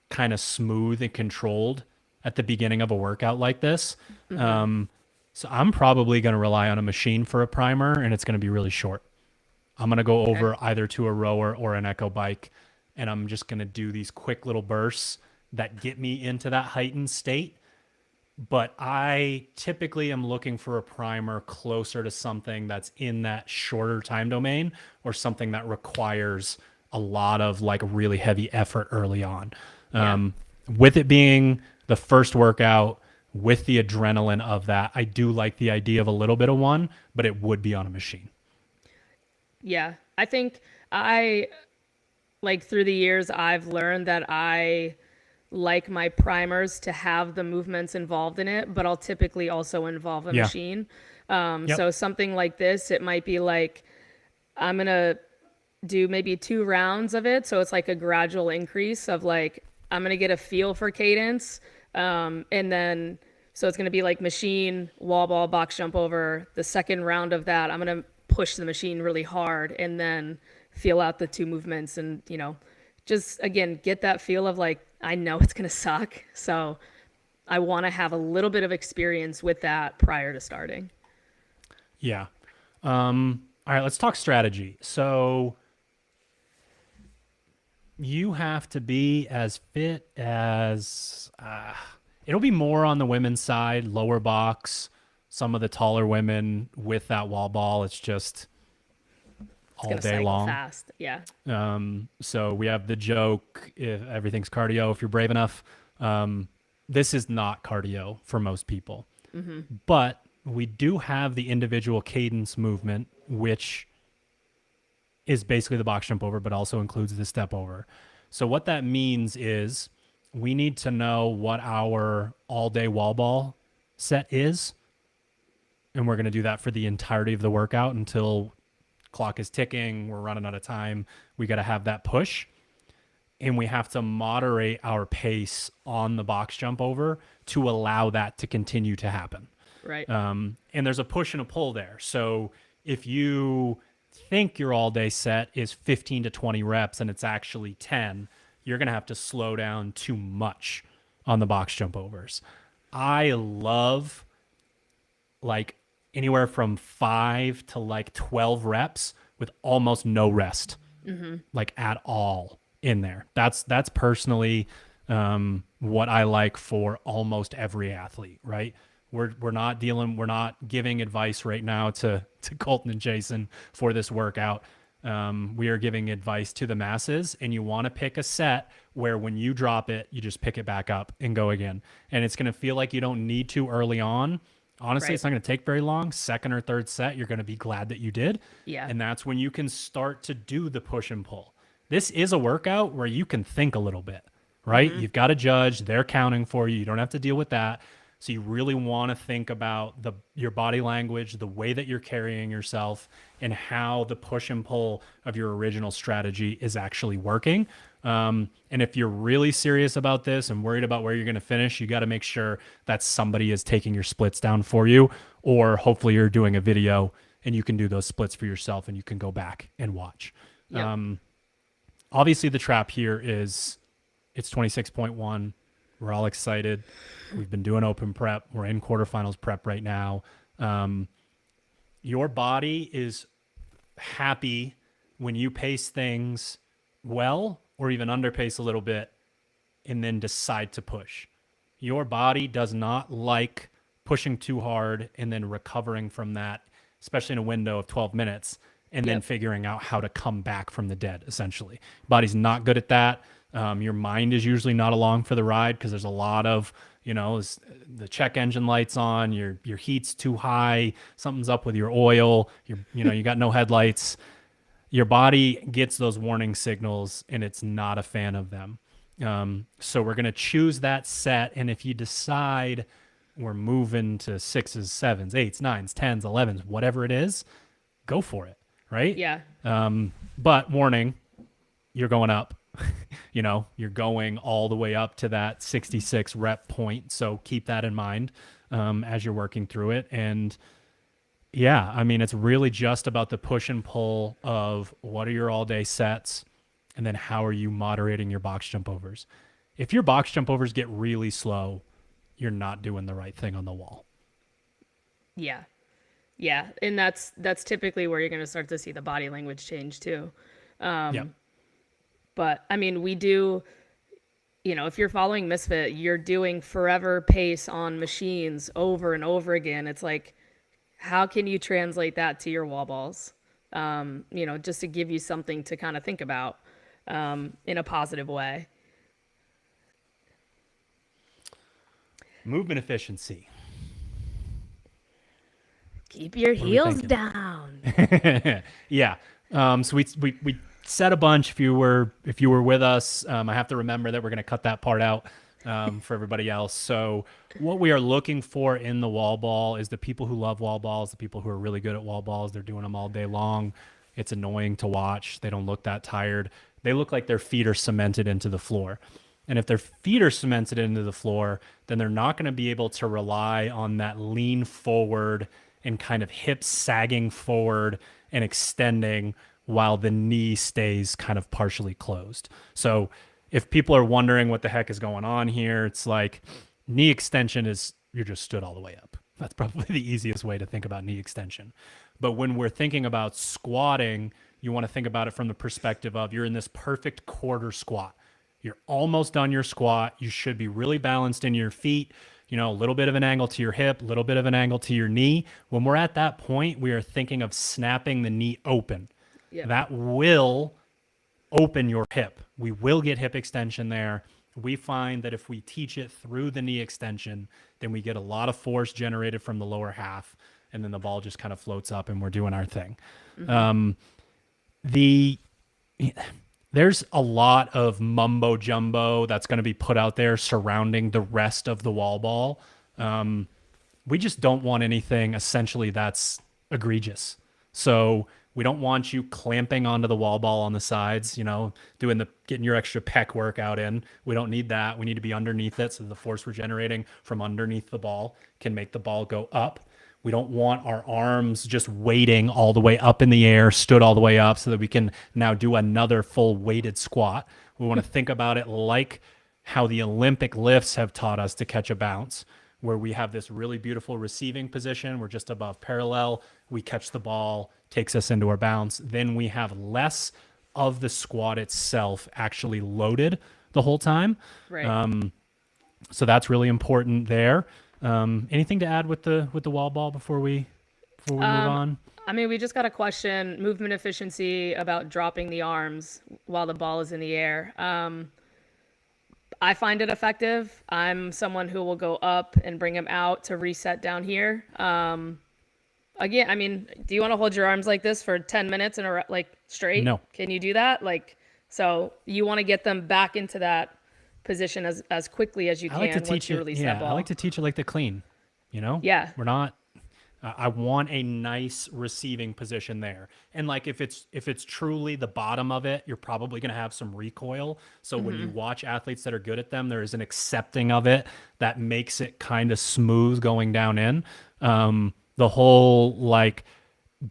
kind of smooth and controlled at the beginning of a workout like this. So I'm probably going to rely on a machine for a primer, and it's going to be really short. I'm going to go over either to a rower or an echo bike, and I'm just going to do these quick little bursts that get me into that heightened state. But I typically am looking for a primer closer to something that's in that shorter time domain or something that requires a lot of like really heavy effort early on. Yeah. With it being the first workout, with the adrenaline of that, I do like the idea of a little bit of one, but it would be on a machine. Yeah. I think like through the years, I've learned that I like my primers to have the movements involved in it, but I'll typically also involve a Yeah. machine. Yep. So something like this, it might be like I'm going to do maybe 2 rounds of it. So it's like a gradual increase of like, I'm going to get a feel for cadence. And then, so it's going to be like machine, wall ball, box jump over. The second round of that, I'm going to push the machine really hard and then feel out the 2 movements and, just again, get that feel of like, I know it's going to suck. So I want to have a little bit of experience with that prior to starting. Yeah. All right, let's talk strategy. So you have to be as fit as it'll be more on the women's side, lower box, some of the taller women with that wall ball. It's just It's all gonna day cycle long. fast. Yeah. So we have the joke, if everything's cardio, if you're brave enough. This is not cardio for most people, but we do have the individual cadence movement, which is basically the box jump over, but also includes the step over. So what that means is we need to know what our all day wall ball set is. And we're going to do that for the entirety of the workout until clock is ticking. We're running out of time. We got to have that push. And we have to moderate our pace on the box jump over to allow that to continue to happen. Right. And there's a push and a pull there. So if you think your all day set is 15 to 20 reps and it's actually 10, you're going to have to slow down too much on the box jump overs. I love like anywhere from 5 to like 12 reps with almost no rest, like at all in there. That's personally what I like for almost every athlete, right? We're not giving advice right now to Colton and Jason for this workout. We are giving advice to the masses, and you want to pick a set where when you drop it, you just pick it back up and go again. And it's going to feel like you don't need to early on. Honestly, Right. It's not going to take very long. Second or third set, you're going to be glad that you did. Yeah. And that's when you can start to do the push and pull. This is a workout where you can think a little bit, right? You've got a judge. They're counting for you. You don't have to deal with that. So you really want to think about your body language, the way that you're carrying yourself, and how the push and pull of your original strategy is actually working. And if you're really serious about this and worried about where you're going to finish, you got to make sure that somebody is taking your splits down for you, or hopefully you're doing a video and you can do those splits for yourself and you can go back and watch. Yep. Obviously the trap here is it's 26.1. We're all excited. We've been doing open prep. We're in quarterfinals prep right now. Your body is happy when you pace things well or even underpace a little bit and then decide to push. Your body does not like pushing too hard and then recovering from that, especially in a window of 12 minutes, and then figuring out how to come back from the dead, essentially. Body's not good at that. Your mind is usually not along for the ride because there's a lot of, the check engine lights on, your heat's too high, something's up with your oil, you got no headlights. Your body gets those warning signals and it's not a fan of them. So we're going to choose that set. And if you decide we're moving to 6s, 7s, 8s, 9s, 10s, 11s, whatever it is, go for it. Right? Yeah. But warning, you're going up. You're going all the way up to that 66 rep point. So keep that in mind as you're working through it. And yeah, I mean, it's really just about the push and pull of what are your all day sets and then how are you moderating your box jump overs. If your box jump overs get really slow, you're not doing the right thing on the wall. Yeah. Yeah. And that's typically where you're going to start to see the body language change too. Yep. But I mean, we do, if you're following Misfit, you're doing forever pace on machines over and over again. It's like, how can you translate that to your wall balls? Just to give you something to kind of think about in a positive way. Movement efficiency. Keep your heels down. Yeah. So we said a bunch. If you were with us, I have to remember that we're going to cut that part out for everybody else. So what we are looking for in the wall ball is the people who love wall balls, the people who are really good at wall balls. They're doing them all day long. It's annoying to watch. They don't look that tired. They look like their feet are cemented into the floor. And if their feet are cemented into the floor, then they're not going to be able to rely on that lean forward and kind of hips sagging forward and extending while the knee stays kind of partially closed. So if people are wondering what the heck is going on here, it's like knee extension is you're just stood all the way up. That's probably the easiest way to think about knee extension. But when we're thinking about squatting, you want to think about it from the perspective of you're in this perfect quarter squat. You're almost done your squat. You should be really balanced in your feet, you know, a little bit of an angle to your hip, a little bit of an angle to your knee. When we're at that point, we are thinking of snapping the knee open. Yep. That will open your hip. We will get hip extension there. We find that if we teach it through the knee extension, then we get a lot of force generated from the lower half, and then the ball just kind of floats up and we're doing our thing. There's a lot of mumbo jumbo that's going to be put out there surrounding the rest of the wall ball. We just don't want anything essentially that's egregious. So we don't want you clamping onto the wall ball on the sides, you know, getting your extra pec workout in. We don't need that. We need to be underneath it so the force we're generating from underneath the ball can make the ball go up. We don't want our arms just weighting all the way up in the air, stood all the way up so that we can now do another full weighted squat. We want to think about it like how the Olympic lifts have taught us to catch a bounce, where we have this really beautiful receiving position. We're just above parallel. We catch the ball, takes us into our bounce. Then we have less of the squat itself actually loaded the whole time. Right. So that's really important there. Anything to add with the wall ball before we move on? I mean, we just got a question, movement efficiency about dropping the arms while the ball is in the air. I find it effective. I'm someone who will go up and bring him out to reset down here. Again, I mean, do you want to hold your arms like this for 10 minutes like straight? No. Can you do that? So you want to get them back into that position as quickly as you can once you release that ball. I like to teach it like the clean, you know? Yeah. We're not, I want a nice receiving position there. And like, if it's truly the bottom of it, you're probably going to have some recoil. So when you watch athletes that are good at them, there is an accepting of it that makes it kind of smooth going down in. The whole like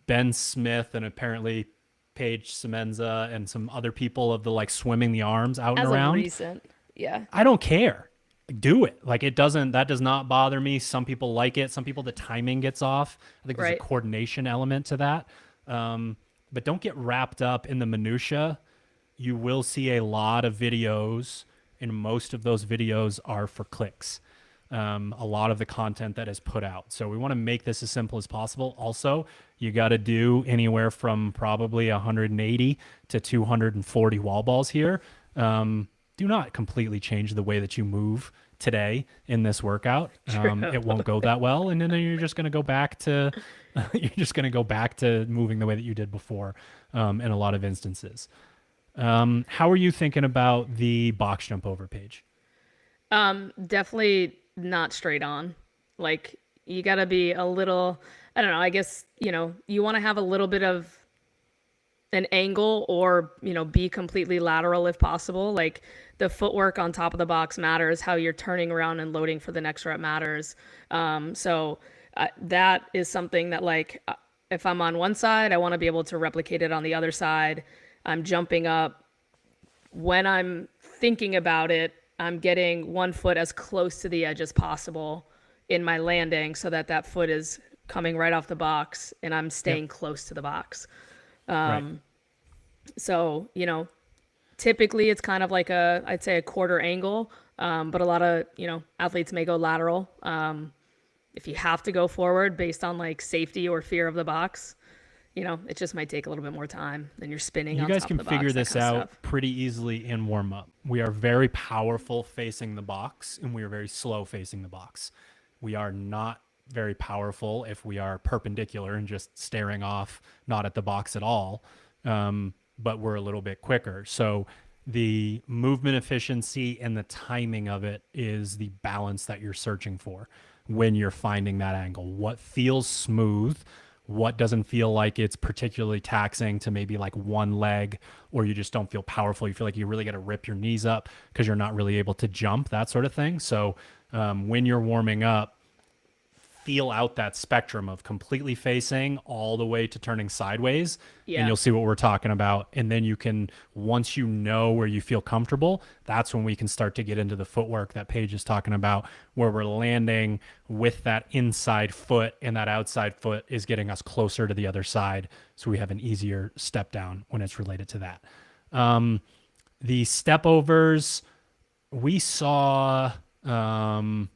Ben Smith and apparently Paige Semenza and some other people of the like swimming the arms out and around. Recent. Yeah. I don't care. Do it. Like that does not bother me. Some people like it. Some people, the timing gets off. I think there's a coordination element to that. But don't get wrapped up in the minutia. You will see a lot of videos, and most of those videos are for clicks. A lot of the content that is put out. So we want to make this as simple as possible. Also, you got to do anywhere from probably 180 to 240 wall balls here. Do not completely change the way that you move today in this workout. It won't go that well, and then you're just going to go back to moving the way that you did before in a lot of instances. How are you thinking about the box jump over, Paige? Definitely not straight on. Like, you got to be a little, I don't know, I guess, you want to have a little bit of an angle or, be completely lateral if possible. Like, the footwork on top of the box matters. How you're turning around and loading for the next rep matters. So that is something that, like, if I'm on one side, I want to be able to replicate it on the other side. I'm jumping up. When I'm thinking about it, I'm getting one foot as close to the edge as possible in my landing so that foot is coming right off the box and I'm staying close to the box. So, typically it's kind of like I'd say a quarter angle, but a lot of, athletes may go lateral. If you have to go forward based on like safety or fear of the box, it just might take a little bit more time than you're spinning. You guys can figure this out pretty easily in warm up. We are very powerful facing the box and we are very slow facing the box. We are not very powerful if we are perpendicular and just staring off, not at the box at all. But we're a little bit quicker. So the movement efficiency and the timing of it is the balance that you're searching for when you're finding that angle. What feels smooth, what doesn't feel like it's particularly taxing to maybe like one leg, or you just don't feel powerful. You feel like you really got to rip your knees up because you're not really able to jump, that sort of thing. So when you're warming up, feel out that spectrum of completely facing all the way to turning sideways, and Yeah. you'll see what we're talking about. And then you can, once you know where you feel comfortable, that's when we can start to get into the footwork that Paige is talking about, where we're landing with that inside foot, and that outside foot is getting us closer to the other side, so we have an easier step down when it's related to that. The step overs, we saw I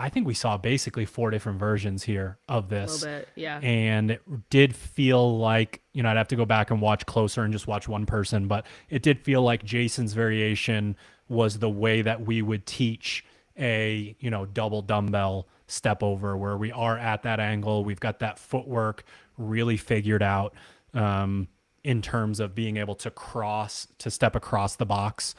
think we saw basically 4 different versions here of this. A little bit, yeah. And it did feel like, I'd have to go back and watch closer and just watch one person, but it did feel like Jason's variation was the way that we would teach a, double dumbbell step over, where we are at that angle. We've got that footwork really figured out, in terms of being able to step across the box,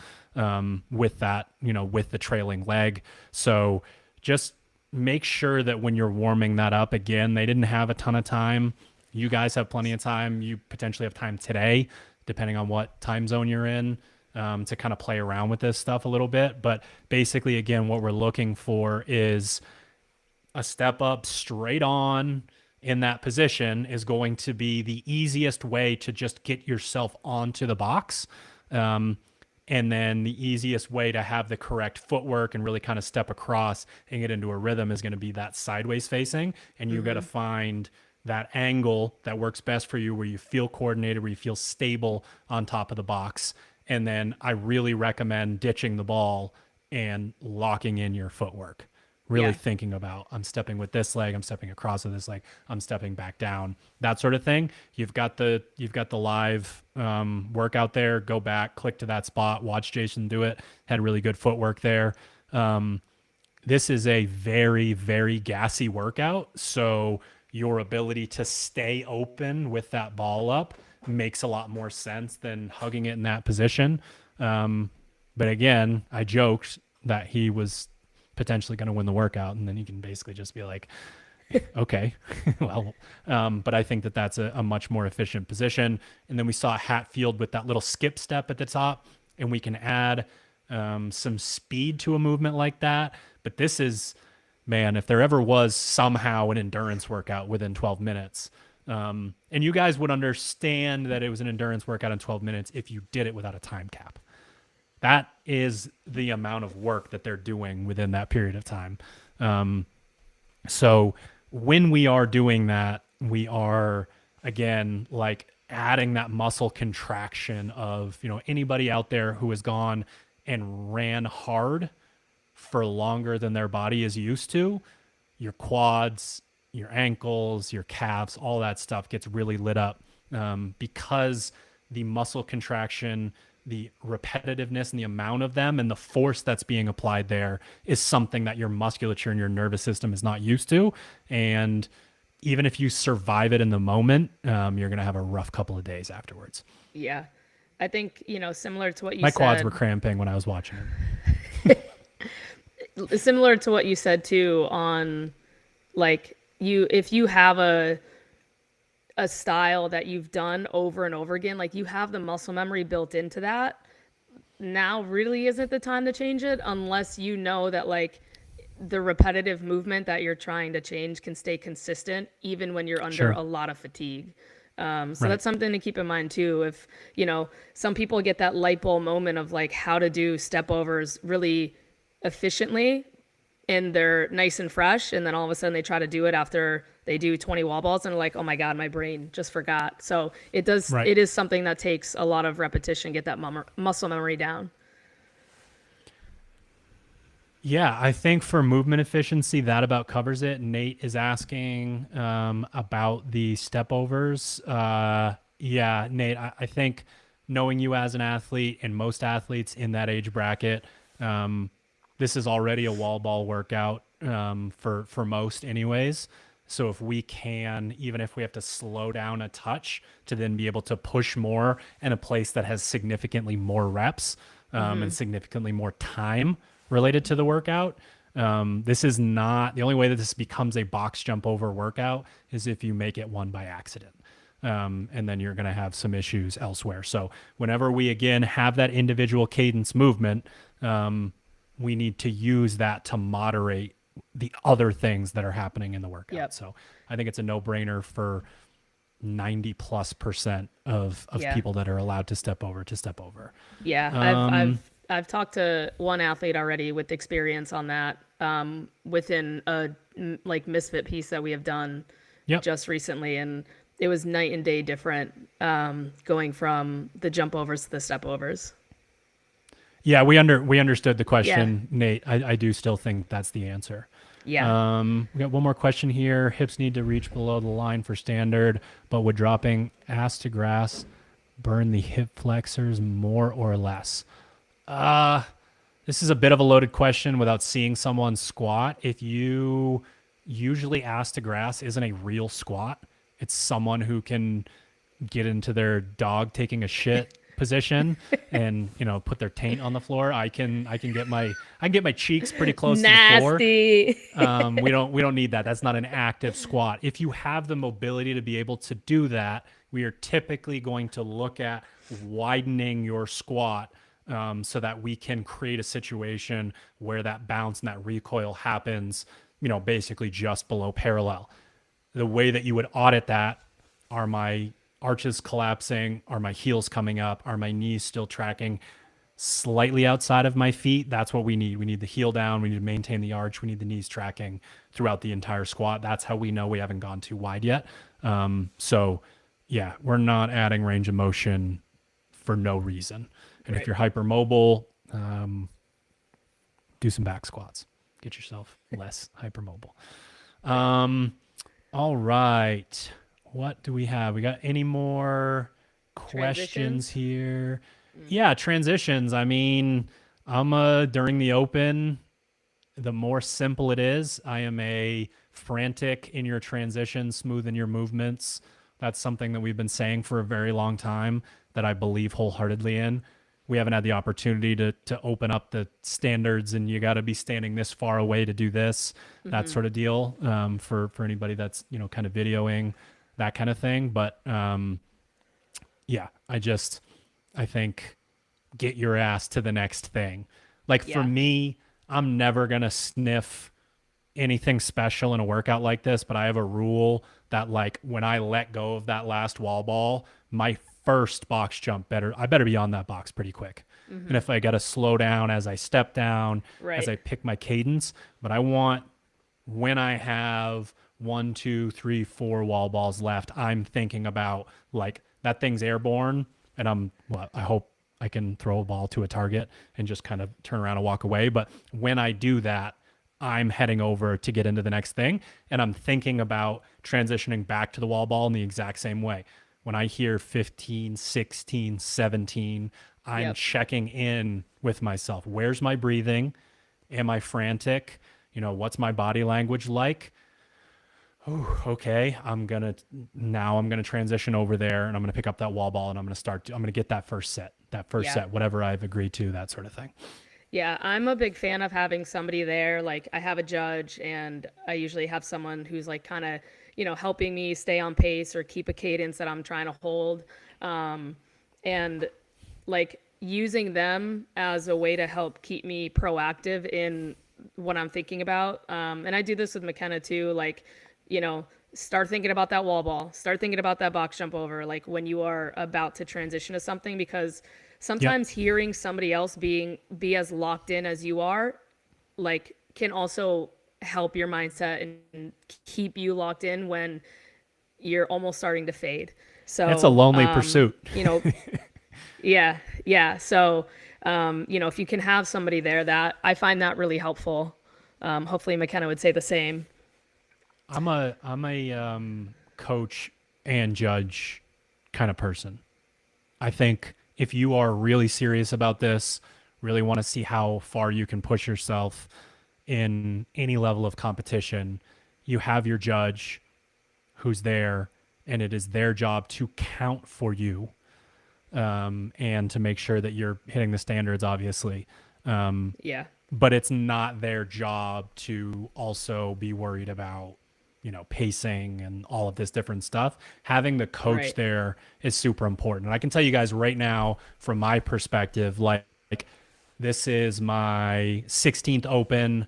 with that, with the trailing leg. So just make sure that when you're warming that up, again, they didn't have a ton of time. You guys have plenty of time. You potentially have time today, depending on what time zone you're in, to kind of play around with this stuff a little bit. But basically, again, what we're looking for is a step up straight on in that position is going to be the easiest way to just get yourself onto the box. And then the easiest way to have the correct footwork and really kind of step across and get into a rhythm is going to be that sideways facing. And you've got to find that angle that works best for you, where you feel coordinated, where you feel stable on top of the box. And then I really recommend ditching the ball and locking in your footwork. Really thinking about, I'm stepping with this leg, I'm stepping across with this leg, I'm stepping back down, that sort of thing. You've got the live workout there. Go back, click to that spot, watch Jason do it. Had really good footwork there. This is a very, very gassy workout, so your ability to stay open with that ball up makes a lot more sense than hugging it in that position. But again, I joked that he was potentially going to win the workout, and then you can basically just be like, okay, well, but I think that that's a much more efficient position. And then we saw Hatfield with that little skip step at the top, and we can add some speed to a movement like that. But this is, man, if there ever was somehow an endurance workout within 12 minutes, and you guys would understand that it was an endurance workout in 12 minutes if you did it without a time cap. That is the amount of work that they're doing within that period of time. So when we are doing that, we are, again, like adding that muscle contraction of, anybody out there who has gone and ran hard for longer than their body is used to, your quads, your ankles, your calves, all that stuff gets really lit up, because the muscle contraction, the repetitiveness and the amount of them and the force that's being applied there is something that your musculature and your nervous system is not used to. And even if you survive it in the moment, you're going to have a rough couple of days afterwards. Yeah. I think, similar to what you My said. My quads were cramping when I was watching it. Similar to what you said too, on like if you have a style that you've done over and over again, like you have the muscle memory built into that, now really isn't the time to change it, unless you know that like the repetitive movement that you're trying to change can stay consistent even when you're under a lot of fatigue. So that's something to keep in mind too. If, some people get that light bulb moment of like how to do step overs really efficiently and they're nice and fresh, and then all of a sudden they try to do it after they do 20 wall balls and they're like, oh my God, my brain just forgot. So it is something that takes a lot of repetition, get that muscle memory down. Yeah, I think for movement efficiency, that about covers it. Nate is asking about the step overs. Yeah, Nate, I think knowing you as an athlete and most athletes in that age bracket, this is already a wall ball workout for most anyways. So if we can, even if we have to slow down a touch to then be able to push more in a place that has significantly more reps and significantly more time related to the workout, this is not, the only way that this becomes a box jump over workout is if you make it one by accident. And then you're going to have some issues elsewhere. So whenever we, again, have that individual cadence movement, we need to use that to moderate the other things that are happening in the workout. Yep. So I think it's a no-brainer for 90+% of people that are allowed to step over. Yeah, I've talked to one athlete already with experience on that, within a like misfit piece that we have done just recently, and it was night and day different, going from the jump overs to the step overs. Yeah, we understood the question, Nate. I do still think that's the answer. Yeah. We got one more question here. Hips need to reach below the line for standard, but would dropping ass to grass burn the hip flexors more or less? This is a bit of a loaded question without seeing someone squat. If you usually ass to grass isn't a real squat, it's someone who can get into their dog taking a shit position and put their taint on the floor. I can get my cheeks pretty close to the floor. We don't need that. That's not an active squat. If you have the mobility to be able to do that, we are typically going to look at widening your squat, so that we can create a situation where that bounce and that recoil happens, basically just below parallel. The way that you would audit that, are my arches collapsing? Are my heels coming up? Are my knees still tracking slightly outside of my feet? That's what we need. We need the heel down. We need to maintain the arch. We need the knees tracking throughout the entire squat. That's how we know we haven't gone too wide yet. So yeah, we're not adding range of motion for no reason. And if you're hypermobile, do some back squats. Get yourself less hypermobile. All right. What do we have? We got any more questions here? Yeah, transitions. I mean, during the open, the more simple it is, I am a frantic in your transition, smooth in your movements. That's something that we've been saying for a very long time that I believe wholeheartedly in. We haven't had the opportunity to open up the standards and you got to be standing this far away to do this, that sort of deal, for anybody that's, kind of videoing that kind of thing. But yeah, I think get your ass to the next thing. Like for me, I'm never going to sniff anything special in a workout like this, but I have a rule that like when I let go of that last wall ball, my first box jump I better be on that box pretty quick. And if I got to slow down as I step down, as I pick my cadence, but I want, when I have 1, 2, 3, 4 wall balls left, I'm thinking about like that thing's airborne and I hope I can throw a ball to a target and just kind of turn around and walk away. But when I do that, I'm heading over to get into the next thing. And I'm thinking about transitioning back to the wall ball in the exact same way. When I hear 15, 16, 17, I'm checking in with myself. Where's my breathing? Am I frantic? What's my body language like? Oh, okay. I'm going to transition over there and I'm going to pick up that wall ball and I'm going to get that first set, whatever I've agreed to, that sort of thing. Yeah, I'm a big fan of having somebody there. Like I have a judge and I usually have someone who's like kind of, helping me stay on pace or keep a cadence that I'm trying to hold. And like using them as a way to help keep me proactive in what I'm thinking about. And I do this with McKenna too. Like, start thinking about that wall ball, start thinking about that box jump over, like when you are about to transition to something, because sometimes hearing somebody else be as locked in as you are, like can also help your mindset and keep you locked in when you're almost starting to fade. So it's a lonely pursuit. Yeah. So, if you can have somebody there, that I find that really helpful. Hopefully McKenna would say the same. I'm a coach and judge kind of person. I think if you are really serious about this, really want to see how far you can push yourself in any level of competition, you have your judge who's there and it is their job to count for you, and to make sure that you're hitting the standards, obviously. But it's not their job to also be worried about, pacing and all of this different stuff. Having the coach there is super important. And I can tell you guys right now, from my perspective, like this is my 16th open.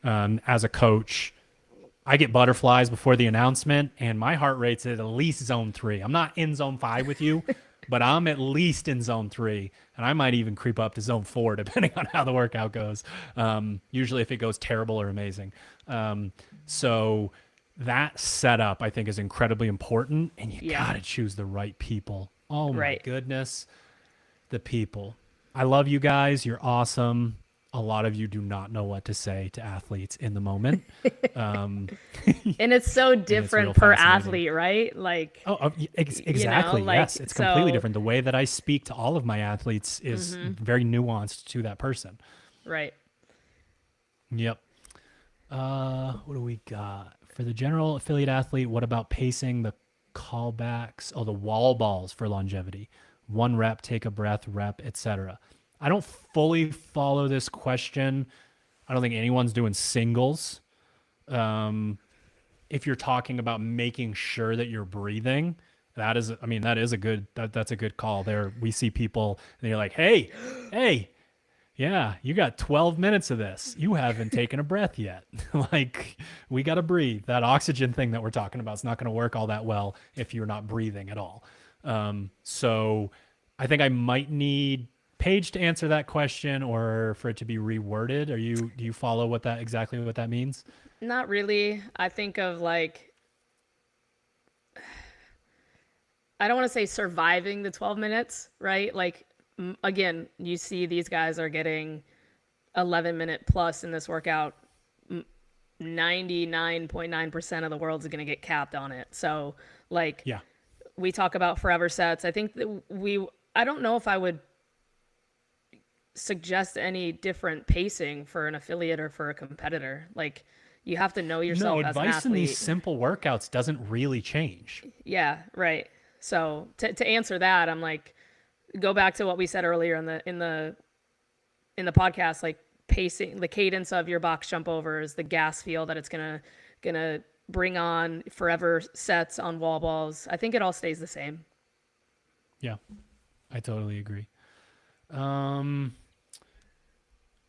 As a coach, I get butterflies before the announcement, and my heart rate's at least zone 3. I'm not in zone 5 with you, but I'm at least in zone 3, and I might even creep up to zone 4 depending on how the workout goes. Usually, if it goes terrible or amazing. So that setup, I think, is incredibly important, and you Yeah. gotta choose the right people. Oh my Right. goodness, the people. I love you guys. You're awesome. A lot of you do not know what to say to athletes in the moment. Um, And it's so and it's real different per fascinating. athlete, right? Like, Exactly. Yes, like, it's completely so, different. The way that I speak to all of my athletes is very nuanced to that person. right. Yep. What do we got for the general affiliate athlete? What about pacing, the callbacks? Oh, the wall balls for longevity. 1 rep, take a breath, rep, etc. I don't fully follow this question. I don't think anyone's doing singles. If you're talking about making sure that you're breathing, that is a good, that's a good call there. We see people and you're like, hey, yeah, you got 12 minutes of this. You haven't taken a breath yet. Like, we got to breathe. That oxygen thing that we're talking about is not going to work all that well if you're not breathing at all. So I think I might need Paige to answer that question or for it to be reworded. Do you follow exactly what that means? Not really. I think of like, I don't want to say surviving the 12 minutes, right? Like, again, you see these guys are getting 11-minute plus in this workout. 99.9% of the world is going to get capped on it. So, like, Yeah. we talk about forever sets. I think that I don't know if I would suggest any different pacing for an affiliate or for a competitor. Like, you have to know No, yourself as an advice in these athlete. simple workouts doesn't really change. Yeah, right. So to answer that, I'm like, go back to what we said earlier in the podcast, like pacing, the cadence of your box jump overs, the gas feel that it's gonna bring on forever sets on wall balls. I think it all stays the same. Yeah, I totally agree. Um,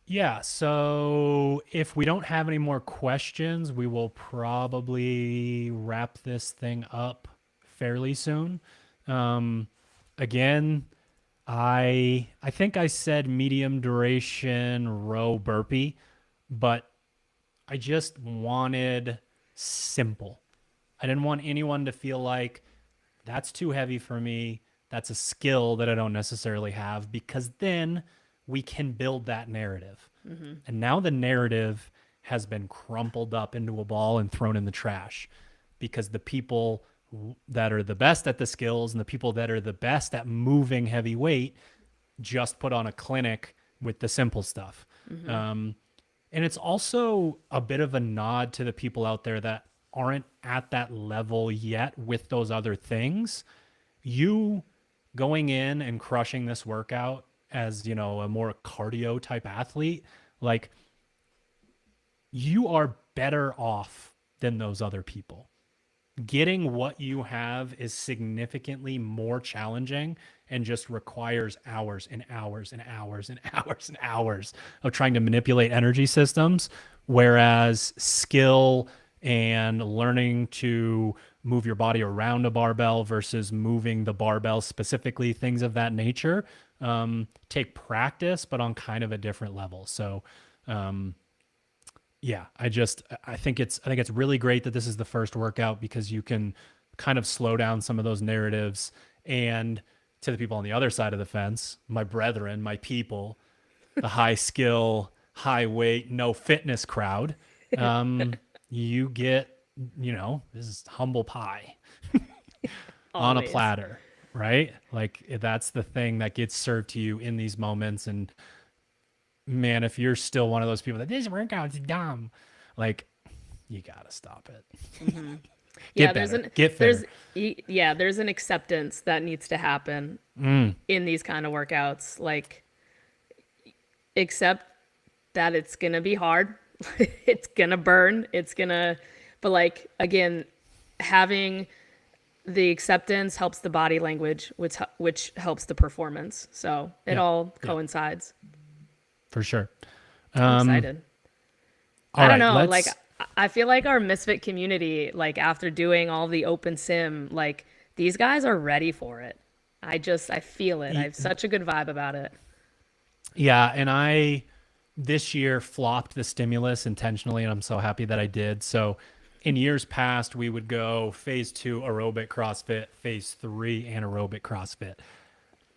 Yeah, so if we don't have any more questions, we will probably wrap this thing up fairly soon. Um, Again, I think I said medium duration row burpee, but I just wanted simple. I didn't want anyone to feel like that's too heavy for me. That's a skill that I don't necessarily have because then we can build that narrative. And now the narrative has been crumpled up into a ball and thrown in the trash because the people that are the best at the skills and the people that are the best at moving heavy weight just put on a clinic with the simple stuff. And it's also a bit of a nod to the people out there that aren't at that level yet with those other things. You going in and crushing this workout as, you know, a more cardio type athlete, like you are better off than those other people. Getting what you have is significantly more challenging and just requires hours and hours and hours and hours and hours of trying to manipulate energy systems. Whereas skill and learning to move your body around a barbell versus moving the barbell specifically, things of that nature, take practice, but on kind of a different level. So, yeah, I think it's really great that this is the first workout because you can kind of slow down some of those narratives. And to the people on the other side of the fence, my brethren, my people, the high skill, high weight, no fitness crowd, you get, you know, this is humble pie on a Always. platter, right? Like that's the thing that gets served to you in these moments. And man, if you're still one of those people that this workout's dumb, like you gotta stop it. Yeah, Get better. Get there's fitter. yeah, there's an acceptance that needs to happen in these kind of workouts. Like, accept that it's gonna be hard, it's gonna burn, but like, again, having the acceptance helps the body language, which helps the performance. So it Yeah. all Yeah. coincides. For sure. I'm Um, excited. All I don't right, know. Like, let's. I feel like our Misfit community, like after doing all the open sim, like these guys are ready for it. I feel it. I have such a good vibe about it. Yeah, and I this year flopped the stimulus intentionally, and I'm so happy that I did. So, in years past, we would go phase 2 aerobic CrossFit, phase 3 anaerobic CrossFit.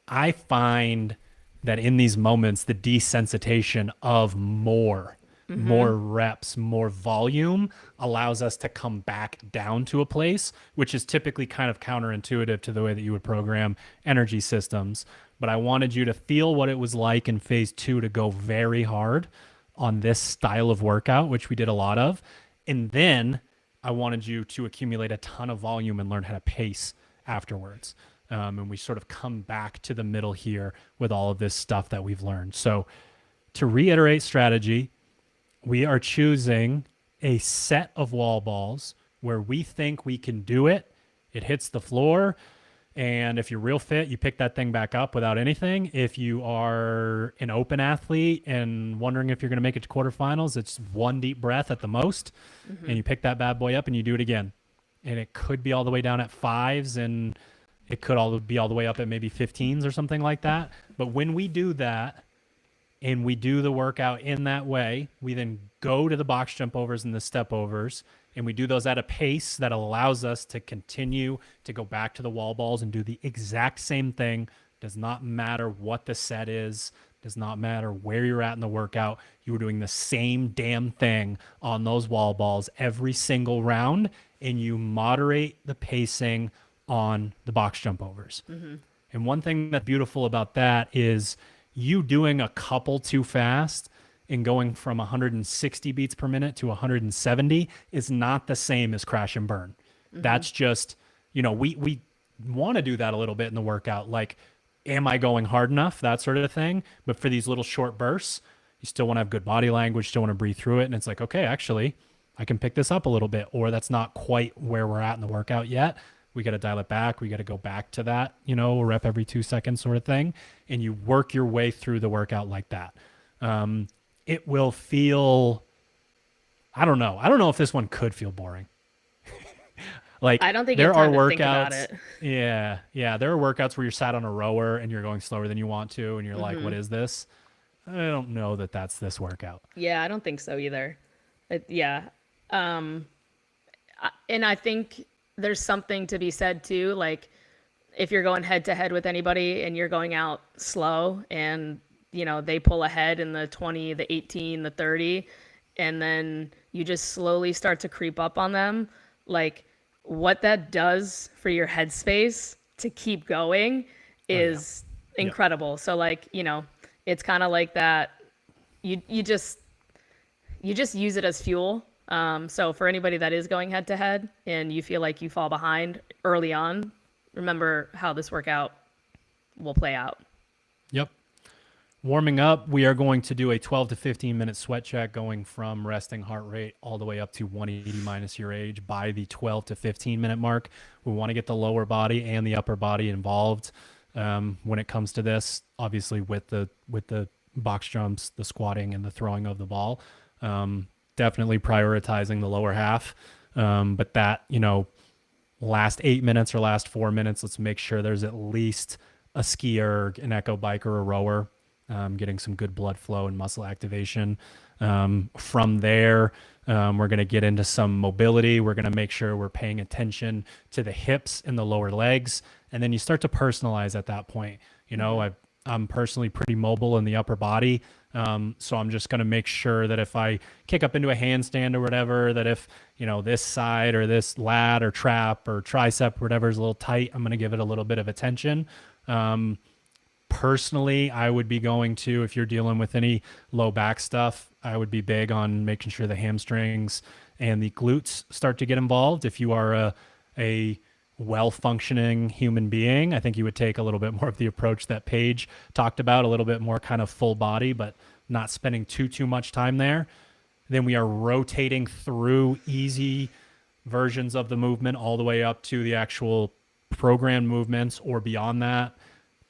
I find that in these moments, the desensitization of more reps, more volume allows us to come back down to a place, which is typically kind of counterintuitive to the way that you would program energy systems. But I wanted you to feel what it was like in phase 2 to go very hard on this style of workout, which we did a lot of. And then I wanted you to accumulate a ton of volume and learn how to pace afterwards. And we sort of come back to the middle here with all of this stuff that we've learned. So, to reiterate strategy, we are choosing a set of wall balls where we think we can do it. It hits the floor. And if you're real fit, you pick that thing back up without anything. If you are an open athlete and wondering if you're going to make it to quarterfinals, it's one deep breath at the most. And you pick that bad boy up and you do it again. And it could be all the way down at 5s, and it could all be all the way up at maybe 15s or something like that. But when we do that and we do the workout in that way, we then go to the box jump overs and the step overs, and we do those at a pace that allows us to continue to go back to the wall balls and do the exact same thing. Does not matter what the set is, does not matter where you're at in the workout. You're doing the same damn thing on those wall balls every single round, and you moderate the pacing on the box jump overs. And one thing that's beautiful about that is you doing a couple too fast and going from 160 beats per minute to 170 is not the same as crash and burn. That's just, we want to do that a little bit in the workout. Like, am I going hard enough? That sort of thing. But for these little short bursts, you still want to have good body language, still want to breathe through it. And it's like, okay, actually, I can pick this up a little bit, or that's not quite where we're at in the workout yet. We got to dial it back. We got to go back to that, a rep every 2 seconds sort of thing. And you work your way through the workout like that. It will feel, I don't know. I don't know if this one could feel boring. Like, I don't think there you are have time to think workouts. about it. Yeah. Yeah. There are workouts where you're sat on a rower and you're going slower than you want to. And you're like, what is this? I don't know that that's this workout. Yeah, I don't think so either. Yeah. And I think there's something to be said too, like if you're going head to head with anybody and you're going out slow and they pull ahead in the 20, the 18, the 30, and then you just slowly start to creep up on them, like what that does for your headspace to keep going is incredible. So like, it's kind of like that you just use it as fuel. So for anybody that is going head to head and you feel like you fall behind early on, remember how this workout will play out. Yep. Warming up, we are going to do a 12 to 15 minute sweat check going from resting heart rate all the way up to 180 minus your age by the 12 to 15 minute mark. We want to get the lower body and the upper body involved when it comes to this, obviously with the box jumps, the squatting, and the throwing of the ball. Definitely prioritizing the lower half. But that, last 8 minutes or last 4 minutes, let's make sure there's at least a skier, an echo biker, a rower, getting some good blood flow and muscle activation. From there, we're going to get into some mobility. We're going to make sure we're paying attention to the hips and the lower legs. And then you start to personalize at that point. I'm personally pretty mobile in the upper body. So I'm just going to make sure that if I kick up into a handstand or whatever, that if, this side or this lat or trap or tricep or whatever is a little tight, I'm going to give it a little bit of attention. Personally, I would be going to, if you're dealing with any low back stuff, I would be big on making sure the hamstrings and the glutes start to get involved. If you are a well-functioning human being, I think you would take a little bit more of the approach that Paige talked about, a little bit more kind of full body, but not spending too much time there. Then we are rotating through easy versions of the movement all the way up to the actual program movements or beyond that.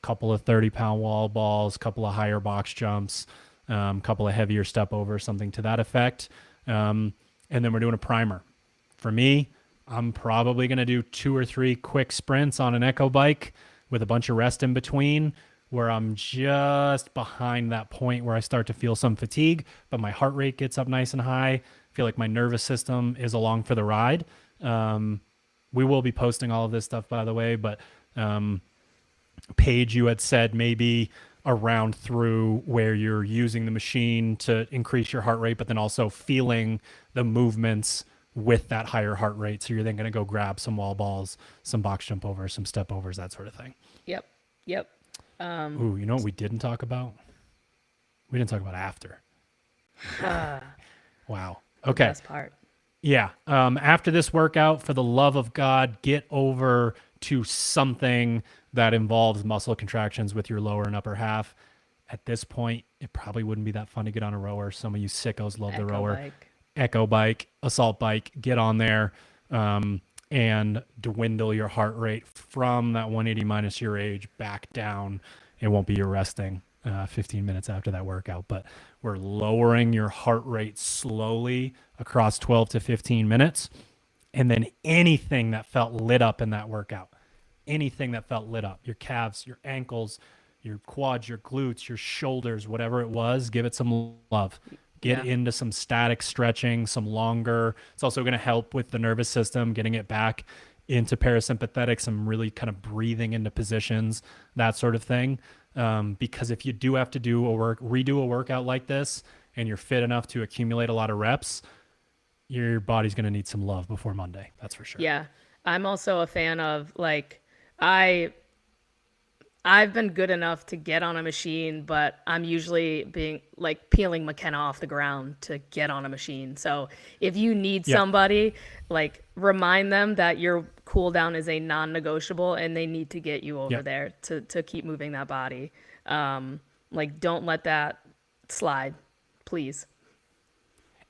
Couple of 30-pound wall balls, couple of higher box jumps, couple of heavier step overs, something to that effect. And then we're doing a primer. For me, I'm probably going to do 2 or 3 quick sprints on an echo bike with a bunch of rest in between, where I'm just behind that point where I start to feel some fatigue, but my heart rate gets up nice and high. I feel like my nervous system is along for the ride. We will be posting all of this stuff, by the way, but Paige, you had said maybe around through where you're using the machine to increase your heart rate, but then also feeling the movements with that higher heart rate. So you're then going to go grab some wall balls, some box jump overs, some step overs, that sort of thing. Yep. Ooh, you know what we didn't talk about? We didn't talk about after. Wow. Okay. Best part. Yeah. After this workout, for the love of God, get over to something that involves muscle contractions with your lower and upper half. At this point, it probably wouldn't be that fun to get on a rower. Some of you sickos love the rower. Bike. Echo bike, assault bike, get on there and dwindle your heart rate from that 180 minus your age back down. It won't be your resting 15 minutes after that workout, but we're lowering your heart rate slowly across 12 to 15 minutes. And then anything that felt lit up in that workout, anything that felt lit up, your calves, your ankles, your quads, your glutes, your shoulders, whatever it was, give it some love. Get into some static stretching, some longer. It's also going to help with the nervous system, getting it back into parasympathetic, some really kind of breathing into positions, that sort of thing. Because if you do have to redo a workout like this and you're fit enough to accumulate a lot of reps, your body's going to need some love before Monday. That's for sure. Yeah. I'm also a fan of I've been good enough to get on a machine, but I'm usually being like peeling McKenna off the ground to get on a machine. So if you need somebody, like remind them that your cool down is a non-negotiable and they need to get you over there to keep moving that body. Like don't let that slide, please.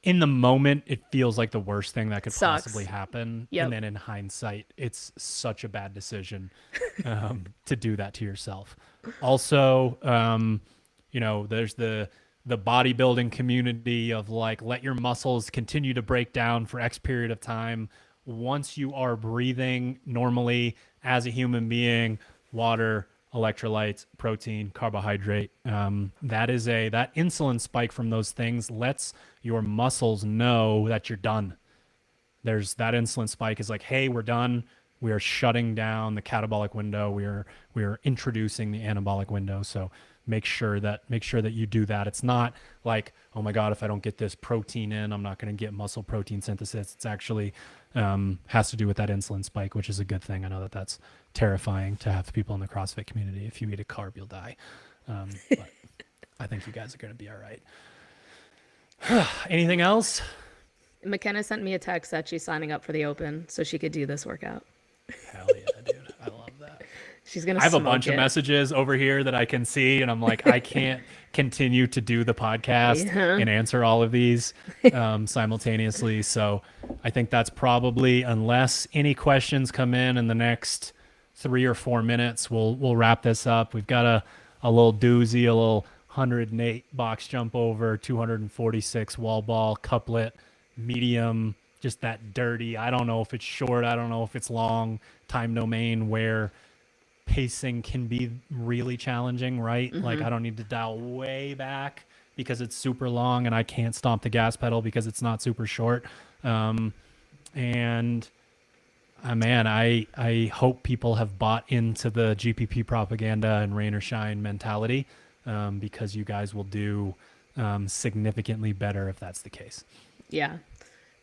In the moment, it feels like the worst thing that could Sucks. possibly happen. Yep. And then in hindsight, it's such a bad decision to do that to yourself. Also, there's the bodybuilding community of like, let your muscles continue to break down for X period of time. Once you are breathing normally as a human being, water, electrolytes, protein, carbohydrate. That insulin spike from those things lets your muscles know that you're done. There's that insulin spike is like, hey, we're done. We are shutting down the catabolic window. We are introducing the anabolic window. So make sure that you do that. It's not like, oh my God, if I don't get this protein in, I'm not going to get muscle protein synthesis. It's actually has to do with that insulin spike, which is a good thing. I know that that's terrifying to have people in the CrossFit community. If you eat a carb, you'll die. But I think you guys are going to be all right. Anything else? McKenna sent me a text that she's signing up for the Open so she could do this workout. Hell yeah, dude. I love that. She's going to I have a bunch of messages over here that I can see, and I'm like, I can't continue to do the podcast and answer all of these simultaneously. So I think that's probably, unless any questions come in the next 3 or 4 minutes, we'll wrap this up. We've got a little doozy, a little 108 box jump over, 246 wall ball, couplet, medium, just that dirty. I don't know if it's short. I don't know if it's long time domain where pacing can be really challenging, right? Mm-hmm. Like I don't need to dial way back because it's super long and I can't stomp the gas pedal because it's not super short. Man, I hope people have bought into the GPP propaganda and rain or shine mentality because you guys will do significantly better if that's the case. Yeah.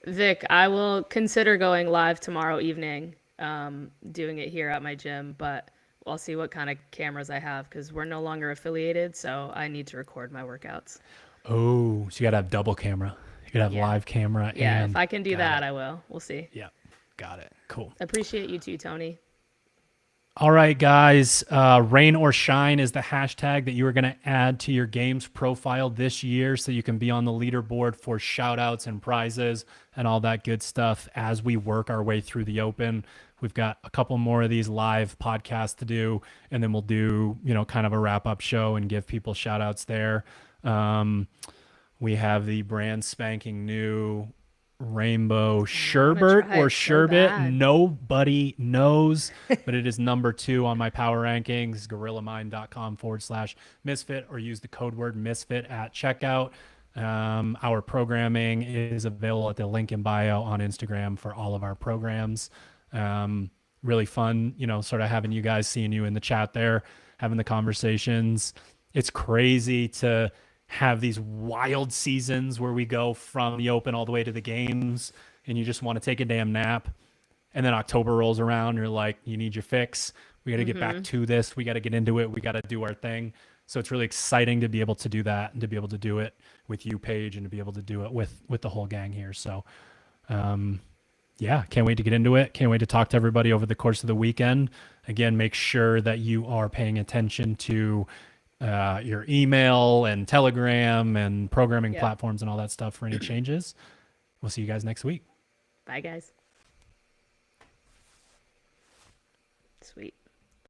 Vic, I will consider going live tomorrow evening, doing it here at my gym, but I'll see what kind of cameras I have because we're no longer affiliated, so I need to record my workouts. Oh, so you got to have double camera. You got to have live camera. Yeah, if I can do that, I will. We'll see. Yeah, got it. Cool. Appreciate you too, Tony. All right, guys. Rain or shine is the hashtag that you are going to add to your games profile this year so you can be on the leaderboard for shout-outs and prizes and all that good stuff as we work our way through the Open. We've got a couple more of these live podcasts to do, and then we'll do, kind of a wrap-up show and give people shout-outs there. We have the brand spanking new rainbow I want to sherbet try or it so sherbet. bad. Nobody knows, but it is number 2 on my power rankings. GorillaMind.com/misfit, or use the code word misfit at checkout. Our programming is available at the link in bio on Instagram for all of our programs. Really fun, sort of having you guys, seeing you in the chat there, having the conversations. It's crazy to have these wild seasons where we go from the open all the way to the games and you just want to take a damn nap. And then October rolls around. You're like, you need your fix. We got to get back to this. We got to get into it. We got to do our thing. So it's really exciting to be able to do that and to be able to do it with you, Paige, and to be able to do it with the whole gang here. So, yeah, can't wait to get into it. Can't wait to talk to everybody over the course of the weekend. Again, make sure that you are paying attention to your email and Telegram and programming platforms and all that stuff for any changes. We'll see you guys next week. Bye, guys. Sweet.